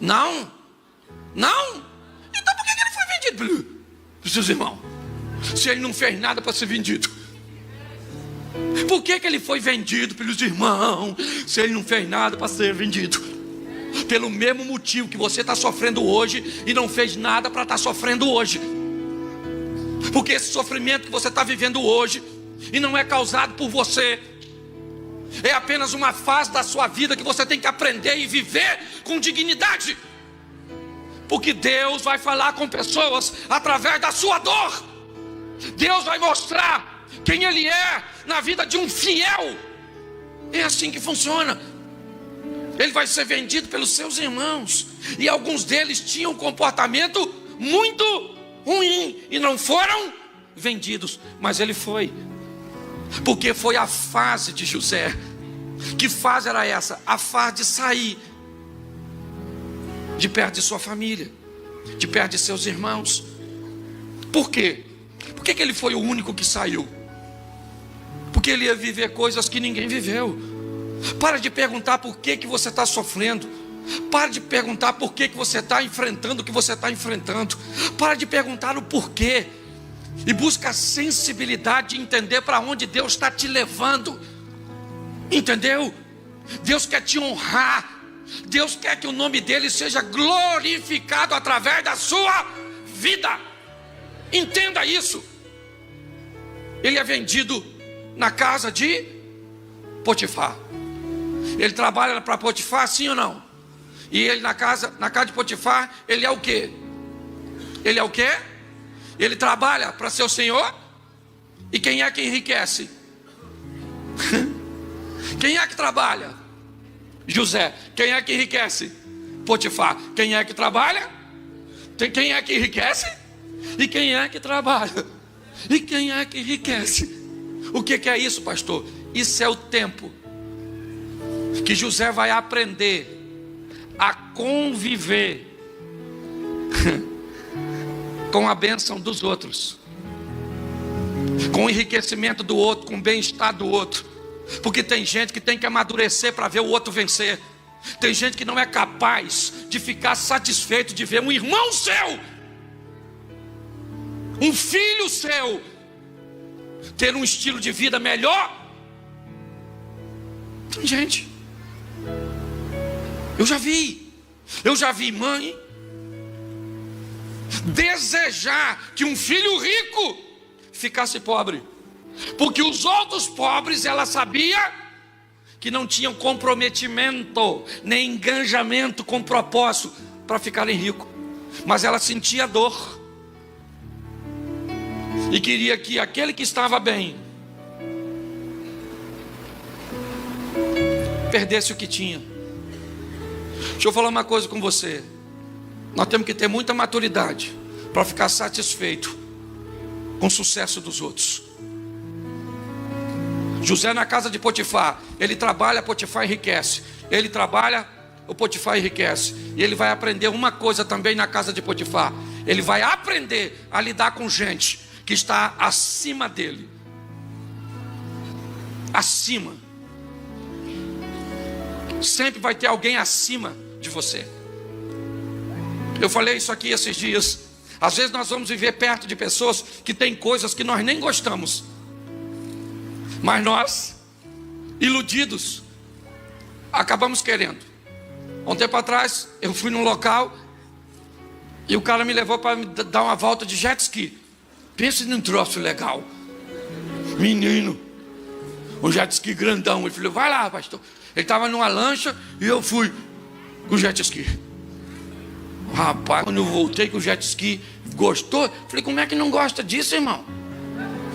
Não. Não. Então por que ele foi vendido pelos seus irmãos? Se ele não fez nada para ser vendido. Por que ele foi vendido pelos irmãos? Se ele não fez nada para ser vendido. Pelo mesmo motivo que você está sofrendo hoje e não fez nada para estar sofrendo hoje. Porque esse sofrimento que você está vivendo hoje e não é causado por você, é apenas uma fase da sua vida que você tem que aprender e viver com dignidade. Porque Deus vai falar com pessoas através da sua dor. Deus vai mostrar quem Ele é na vida de um fiel. É assim que funciona. Ele vai ser vendido pelos seus irmãos. E alguns deles tinham um comportamento muito ruim e não foram vendidos. Mas ele foi. Porque foi a fase de José. Que fase era essa? A fase de sair de perto de sua família, de perto de seus irmãos. Por quê? Por que ele foi o único que saiu? Porque ele ia viver coisas que ninguém viveu. Para de perguntar por que você está sofrendo. Para de perguntar por que você está enfrentando o que você está enfrentando. Para de perguntar o porquê. E busca a sensibilidade de entender para onde Deus está te levando. Entendeu? Deus quer te honrar. Deus quer que o nome dele seja glorificado através da sua vida. Entenda isso. Ele é vendido na casa de Potifar. Ele trabalha para Potifar, sim ou não? E ele na casa de Potifar, ele é o quê? Ele é o quê? Ele trabalha para seu senhor. E quem é que enriquece? Quem é que trabalha? José. Quem é que enriquece? Potifar. Quem é que trabalha? Quem é que enriquece? E quem é que trabalha? E quem é que enriquece? O que é isso, pastor? Isso é o tempo que José vai aprender a conviver com a bênção dos outros, com o enriquecimento do outro, com o bem-estar do outro. Porque tem gente que tem que amadurecer para ver o outro vencer. Tem gente que não é capaz de ficar satisfeito de ver um irmão seu, um filho seu, ter um estilo de vida melhor. Tem gente. Eu já vi mãe desejar que um filho rico ficasse pobre, porque os outros pobres, ela sabia que não tinham comprometimento, nem engajamento com propósito para ficarem ricos. Mas ela sentia dor e queria que aquele que estava bem perdesse o que tinha. Deixa eu falar uma coisa com você. Nós temos que ter muita maturidade para ficar satisfeito com o sucesso dos outros. José na casa de Potifar, ele trabalha, Potifar enriquece. Ele trabalha, o Potifar enriquece. E ele vai aprender uma coisa também na casa de Potifar. Ele vai aprender a lidar com gente que está acima dele. Acima. Sempre vai ter alguém acima de você. Eu falei isso aqui esses dias. Às vezes nós vamos viver perto de pessoas que têm coisas que nós nem gostamos, mas nós, iludidos, acabamos querendo. Há um tempo atrás, eu fui num local e o cara me levou para me dar uma volta de jet ski. Pensa num troço legal. Menino, um jet ski grandão. Ele falou, vai lá, pastor. Ele estava numa lancha e eu fui com o jet ski. Rapaz, quando eu voltei com o jet ski, gostou? Falei, como é que não gosta disso, irmão?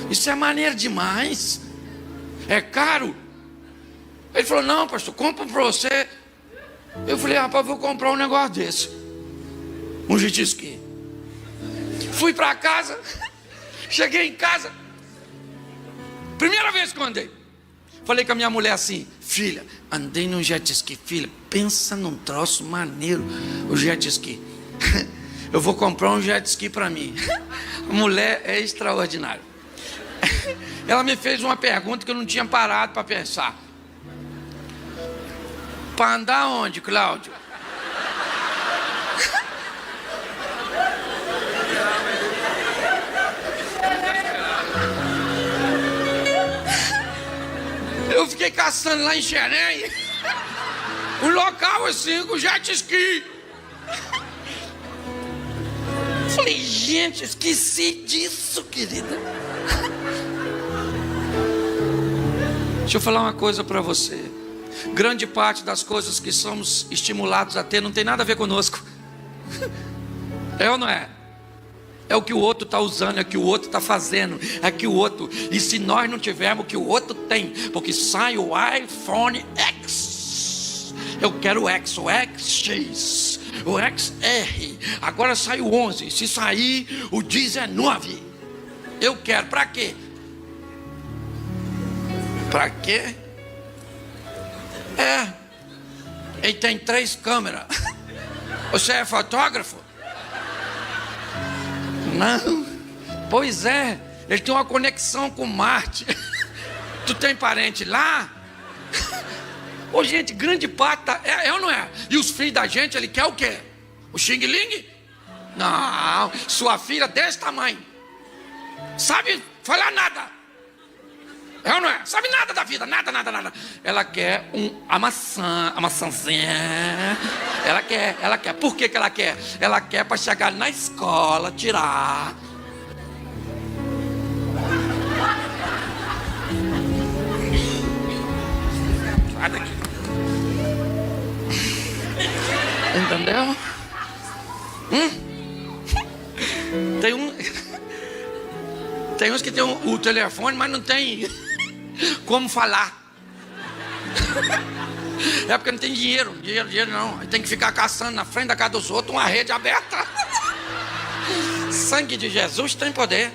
Isso é maneiro demais. É caro. Ele falou, não, pastor, compra para você. Eu falei, rapaz, vou comprar um negócio desse. Um jet ski. Fui para casa. Cheguei em casa. Primeira vez que eu andei. Falei com a minha mulher assim, filha, andei num jet ski. Filha, pensa num troço maneiro. O jet ski. Eu vou comprar um jet ski para mim. A mulher é extraordinária. Ela me fez uma pergunta que eu não tinha parado para pensar. Para andar onde, Cláudio? Eu fiquei caçando lá em Xerém um local assim com jet ski. Falei, gente, esqueci disso, querida. Deixa eu falar uma coisa para você. Grande parte das coisas que somos estimulados a ter não tem nada a ver conosco. É ou não é? É o que o outro está usando, é o que o outro está fazendo, é que o outro. E se nós não tivermos o que o outro tem, porque sai o iPhone X, eu quero o X, o XX, o XR, agora sai o 11, se sair o 19, eu quero, para quê? Para quê? Ele tem 3 câmeras. Você é fotógrafo? Não. Pois é, ele tem uma conexão com Marte. Tu tem parente lá? Ô, gente, grande parte é ou não é? E os filhos da gente, ele quer o quê? O Xing Ling? Não, sua filha desse tamanho, sabe falar nada. É ou não é? Sabe nada da vida, nada. Ela quer a maçãzinha. Ela quer. Por que ela quer? Ela quer para chegar na escola, tirar. Sai daqui. Entendeu? Tem uns que tem o telefone, mas não tem como falar. É porque não tem dinheiro não. Tem que ficar caçando na frente da casa dos outros uma rede aberta. Sangue de Jesus tem poder.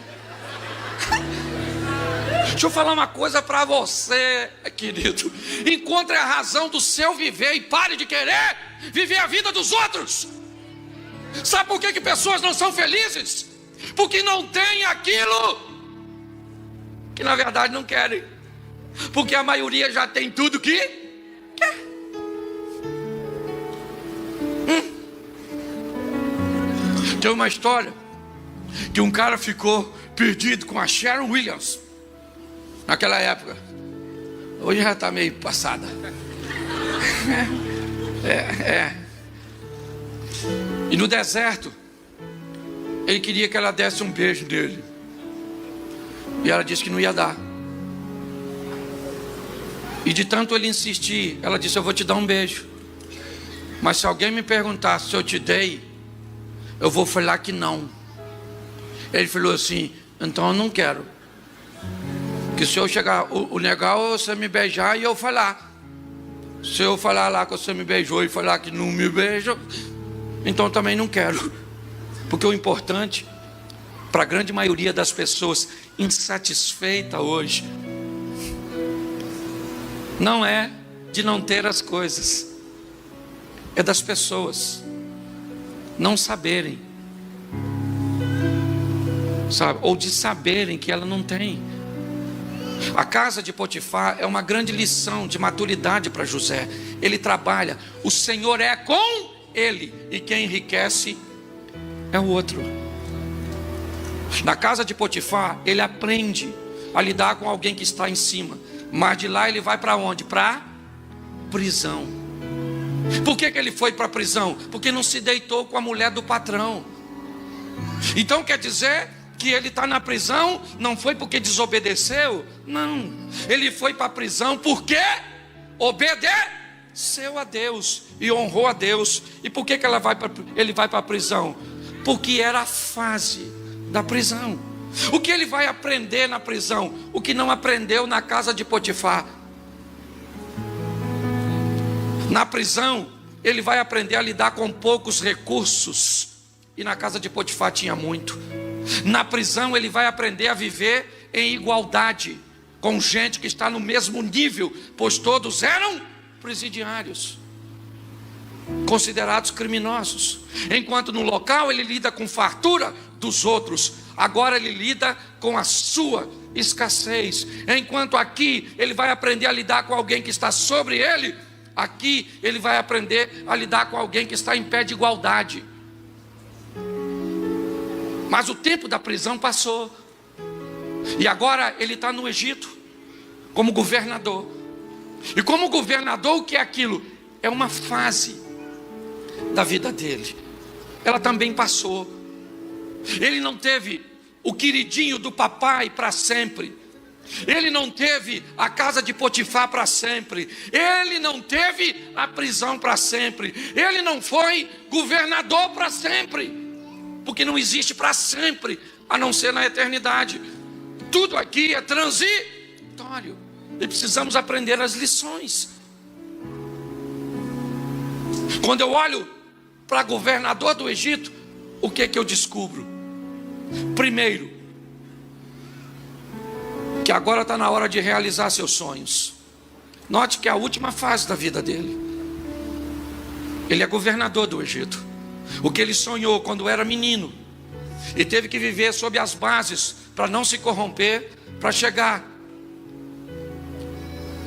Deixa eu falar uma coisa para você, querido. Encontre a razão do seu viver e pare de querer viver a vida dos outros. Sabe por que pessoas não são felizes? Porque não tem aquilo que na verdade não querem. Porque a maioria já tem tudo que quer. Tem uma história que um cara ficou perdido com a Sharon Williams naquela época. Hoje já está meio passada. E no deserto ele queria que ela desse um beijo nele. E ela disse que não ia dar. E de tanto ele insistir, ela disse, eu vou te dar um beijo, mas se alguém me perguntar se eu te dei, eu vou falar que não. Ele falou assim, então eu não quero. Que se eu chegar, o legal é você me beijar e eu falar. Se eu falar lá que você me beijou e falar que não me beija, então também não quero. Porque o importante para a grande maioria das pessoas insatisfeita hoje não é de não ter as coisas, é das pessoas não saberem, sabe? Ou de saberem que ela não tem. A casa de Potifar é uma grande lição de maturidade para José. Ele trabalha, o Senhor é com ele, e quem enriquece é o outro. Na casa de Potifar, ele aprende a lidar com alguém que está em cima, mas de lá ele vai para onde? Para prisão. Por que ele foi para a prisão? Porque não se deitou com a mulher do patrão. Então quer dizer que ele está na prisão não foi porque desobedeceu, não. Ele foi para a prisão porque obedeceu a Deus e honrou a Deus. E por que ele vai para a prisão? Porque era a fase da prisão. O que ele vai aprender na prisão? O que não aprendeu na casa de Potifar. Na prisão, ele vai aprender a lidar com poucos recursos. E na casa de Potifar tinha muito. Na prisão, ele vai aprender a viver em igualdade com gente que está no mesmo nível, pois todos eram presidiários, considerados criminosos. Enquanto no local ele lida com fartura dos outros, agora ele lida com a sua escassez. Enquanto aqui ele vai aprender a lidar com alguém que está sobre ele, aqui ele vai aprender a lidar com alguém que está em pé de igualdade. Mas o tempo da prisão passou, e agora ele está no Egito como governador. E como governador, o que é aquilo? É uma fase da vida dele. Ela também passou. Ele não teve o queridinho do papai para sempre. Ele não teve a casa de Potifar para sempre. Ele não teve a prisão para sempre. Ele não foi governador para sempre. Porque não existe para sempre, a não ser na eternidade. Tudo aqui é transitório. E precisamos aprender as lições. Quando eu olho para governador do Egito, o que é que eu descubro? Primeiro, que agora está na hora de realizar seus sonhos. Note que é a última fase da vida dele. Ele é governador do Egito. O que ele sonhou quando era menino, e teve que viver sob as bases para não se corromper, para chegar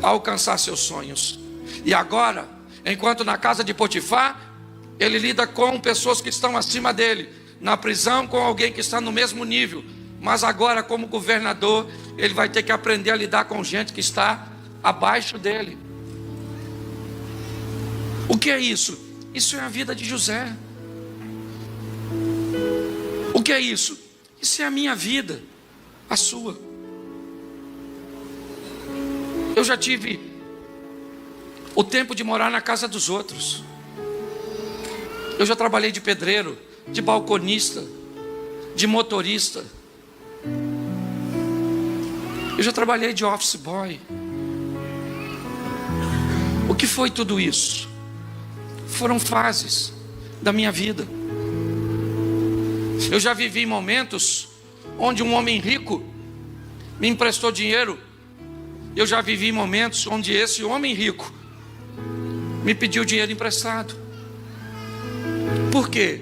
a alcançar seus sonhos. E agora, enquanto na casa de Potifar, ele lida com pessoas que estão acima dele, na prisão com alguém que está no mesmo nível. Mas agora, como governador, ele vai ter que aprender a lidar com gente que está abaixo dele. O que é isso? Isso é a vida de José. O que é isso? Isso é a minha vida, a sua. Eu já tive o tempo de morar na casa dos outros. Eu já trabalhei de pedreiro, de balconista, de motorista. Eu já trabalhei de office boy. O que foi tudo isso? Foram fases da minha vida. Eu já vivi momentos onde um homem rico me emprestou dinheiro. Eu já vivi momentos onde esse homem rico me pediu dinheiro emprestado. Por quê?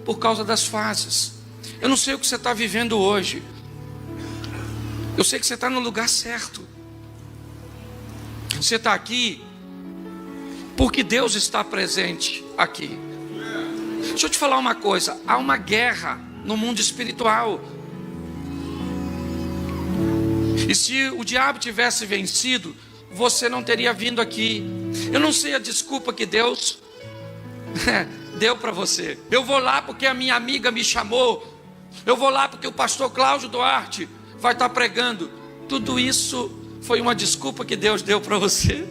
Por causa das fases. Eu não sei o que você está vivendo hoje. Eu sei que você está no lugar certo. Você está aqui porque Deus está presente aqui. Deixa eu te falar uma coisa. Há uma guerra no mundo espiritual. E se o diabo tivesse vencido, você não teria vindo aqui. Eu não sei a desculpa que Deus deu para você. Eu vou lá porque a minha amiga me chamou. Eu vou lá porque o pastor Cláudio Duarte vai estar pregando. Tudo isso foi uma desculpa que Deus deu para você.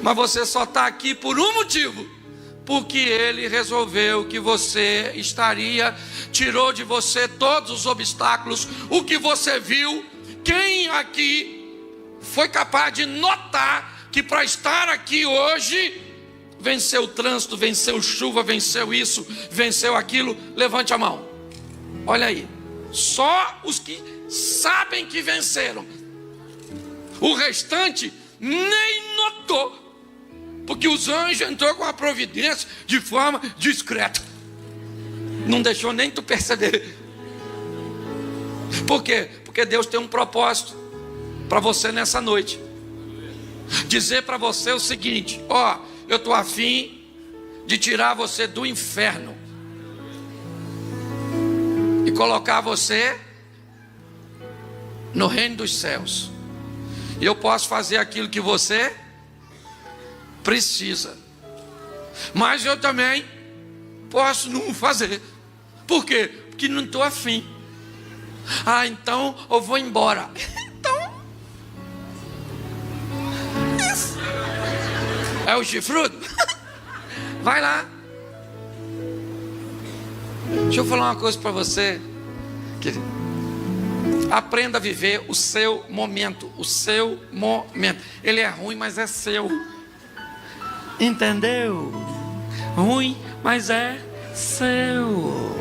Mas você só está aqui por um motivo: porque Ele resolveu que você estaria, tirou de você todos os obstáculos. O que você viu, quem aqui foi capaz de notar que para estar aqui hoje, venceu o trânsito, venceu chuva, venceu isso, venceu aquilo? Levante a mão. Olha aí, só os que sabem que venceram. O restante nem notou, porque os anjos entrou com a providência de forma discreta. Não deixou nem tu perceber. Por quê? Porque Deus tem um propósito para você nessa noite. Dizer para você o seguinte: ó, eu estou a fim de tirar você do inferno e colocar você no reino dos céus. E eu posso fazer aquilo que você precisa, mas eu também posso não fazer. Por quê? Porque não estou afim. Ah, então eu vou embora. Então, isso é o chifrudo? Vai lá. Deixa eu falar uma coisa para você, querido. Aprenda a viver o seu momento. O seu momento. Ele é ruim, mas é seu. Entendeu? Ruim, mas é seu.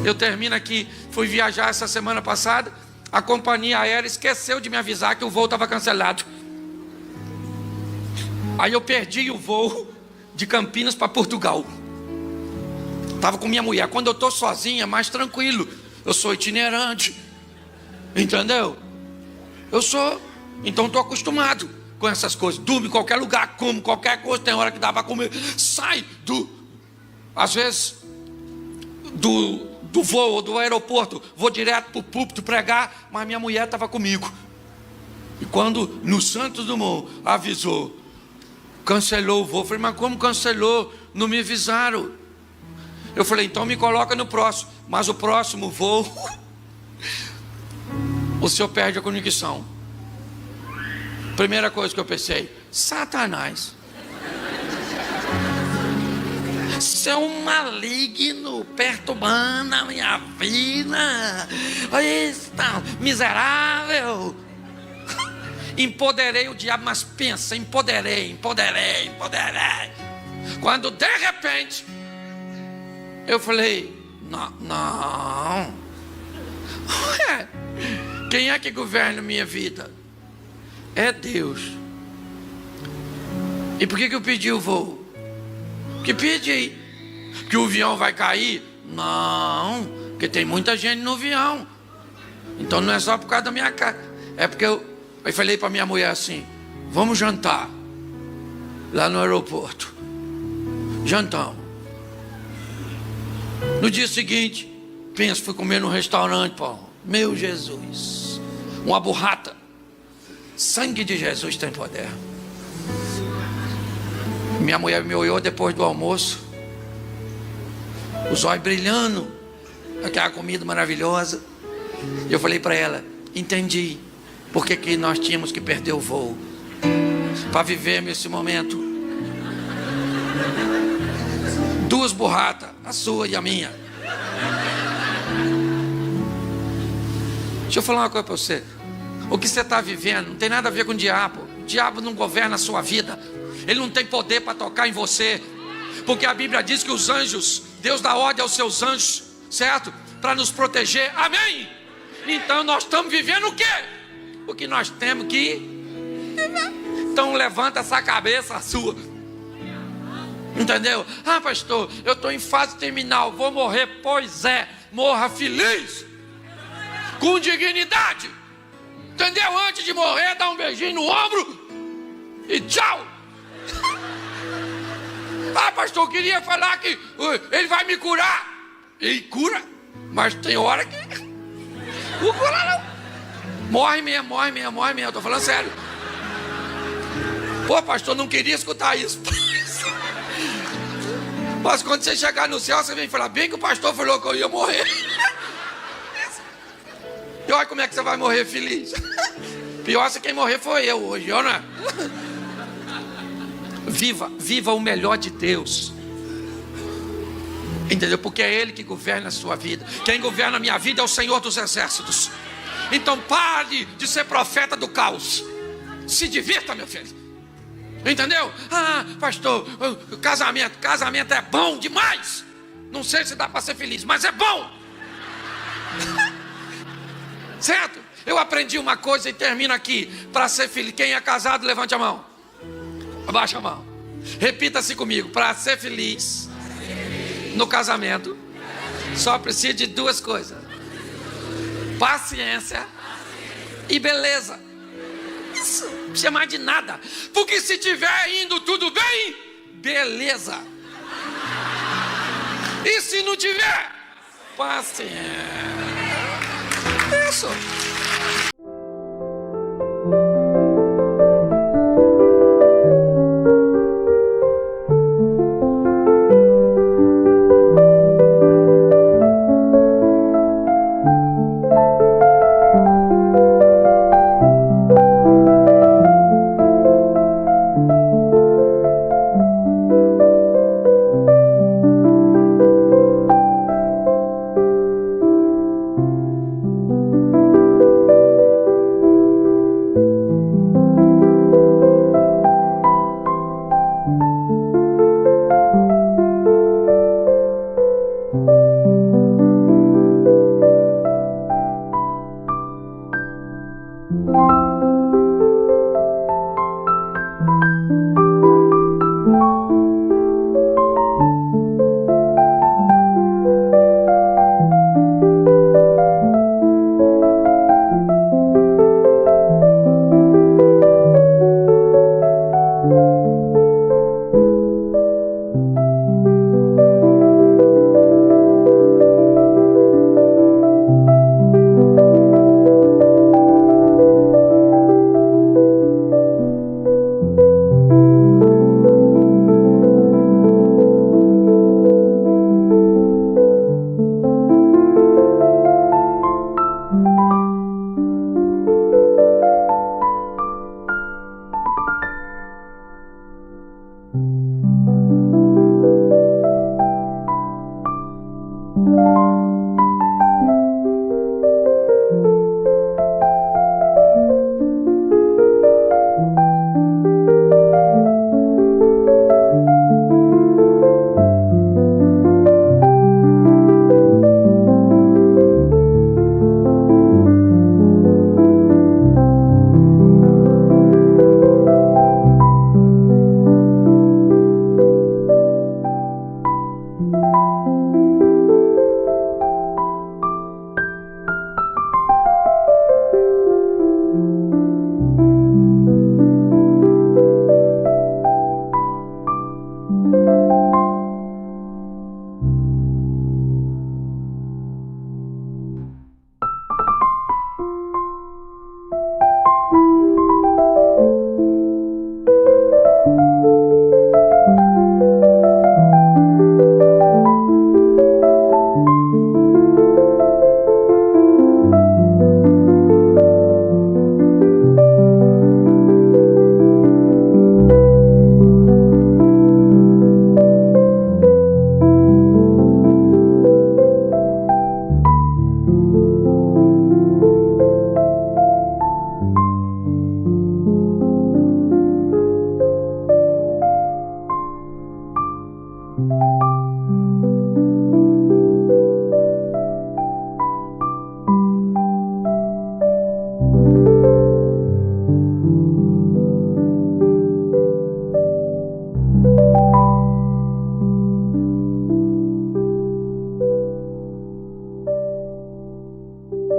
Eu termino aqui. Fui viajar essa semana passada. A companhia aérea esqueceu de me avisar que o voo estava cancelado. Aí eu perdi o voo de Campinas para Portugal. Estava com minha mulher. Quando eu estou sozinho é mais tranquilo. Eu sou itinerante. Entendeu? Eu sou. Então estou acostumado com essas coisas. Durmo em qualquer lugar, como qualquer coisa. Tem hora que dá para comer. Sai às vezes do voo ou do aeroporto. Vou direto para o púlpito pregar. Mas minha mulher estava comigo. E quando no Santos Dumont avisou, cancelou o voo. Eu falei, mas como cancelou? Não me avisaram. Eu falei, então me coloca no próximo. Mas o próximo voo, o senhor perde a conexão. Primeira coisa que eu pensei, Satanás. Seu maligno perturbando a minha vida. Eita, miserável. Empoderei o diabo, mas pensa, empoderei. Quando de repente eu falei, não. Ué, quem é que governa minha vida? É Deus. E por que eu pedi o voo? Que pedi? Que o avião vai cair? Não, porque tem muita gente no avião. Então não é só por causa da minha cara. É porque eu falei para minha mulher assim, vamos jantar lá no aeroporto. Jantamos. No dia seguinte, fui comer num restaurante, pô. Meu Jesus, uma burrata. Sangue de Jesus tem poder. Minha mulher me olhou depois do almoço, os olhos brilhando, aquela comida maravilhosa. E eu falei para ela, entendi por que nós tínhamos que perder o voo, para viver esse momento. Duas burratas, a sua e a minha. Deixa eu falar uma coisa para você. O que você está vivendo não tem nada a ver com o diabo. O diabo não governa a sua vida. Ele não tem poder para tocar em você. Porque a Bíblia diz que os anjos, Deus dá ordem aos seus anjos, certo? Para nos proteger. Amém? Então nós estamos vivendo o quê? O que nós temos que viver. Então levanta essa cabeça sua. Entendeu? Ah, pastor, eu estou em fase terminal, vou morrer. Pois é, morra feliz, com dignidade. Entendeu? Antes de morrer, dá um beijinho no ombro e tchau. Ah, pastor, eu queria falar que ele vai me curar. E cura, mas tem hora que não cura não. Morre mesmo, eu estou falando sério. Pô, pastor, não queria escutar isso. Mas quando você chegar no céu, você vem falar, bem que o pastor falou que eu ia morrer. E olha como é que você vai morrer feliz. Pior se quem morrer foi eu hoje, não é? Viva o melhor de Deus. Entendeu? Porque é Ele que governa a sua vida. Quem governa a minha vida é o Senhor dos Exércitos. Então pare de ser profeta do caos. Se divirta, meu filho. Entendeu? Ah, pastor, casamento é bom demais. Não sei se dá para ser feliz, mas é bom. Certo? Eu aprendi uma coisa e termino aqui. Para ser feliz, quem é casado, levante a mão. Abaixa a mão. Repita-se comigo. Para ser feliz no casamento, só precisa de duas coisas: paciência e beleza. Isso, não precisa mais de nada. Porque se tiver indo tudo bem, beleza. E se não tiver, paciência. Isso.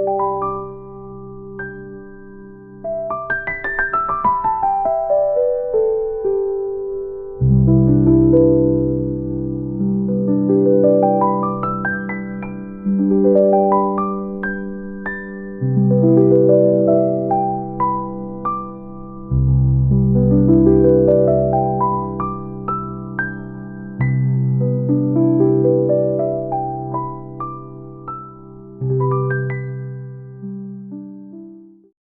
Amém.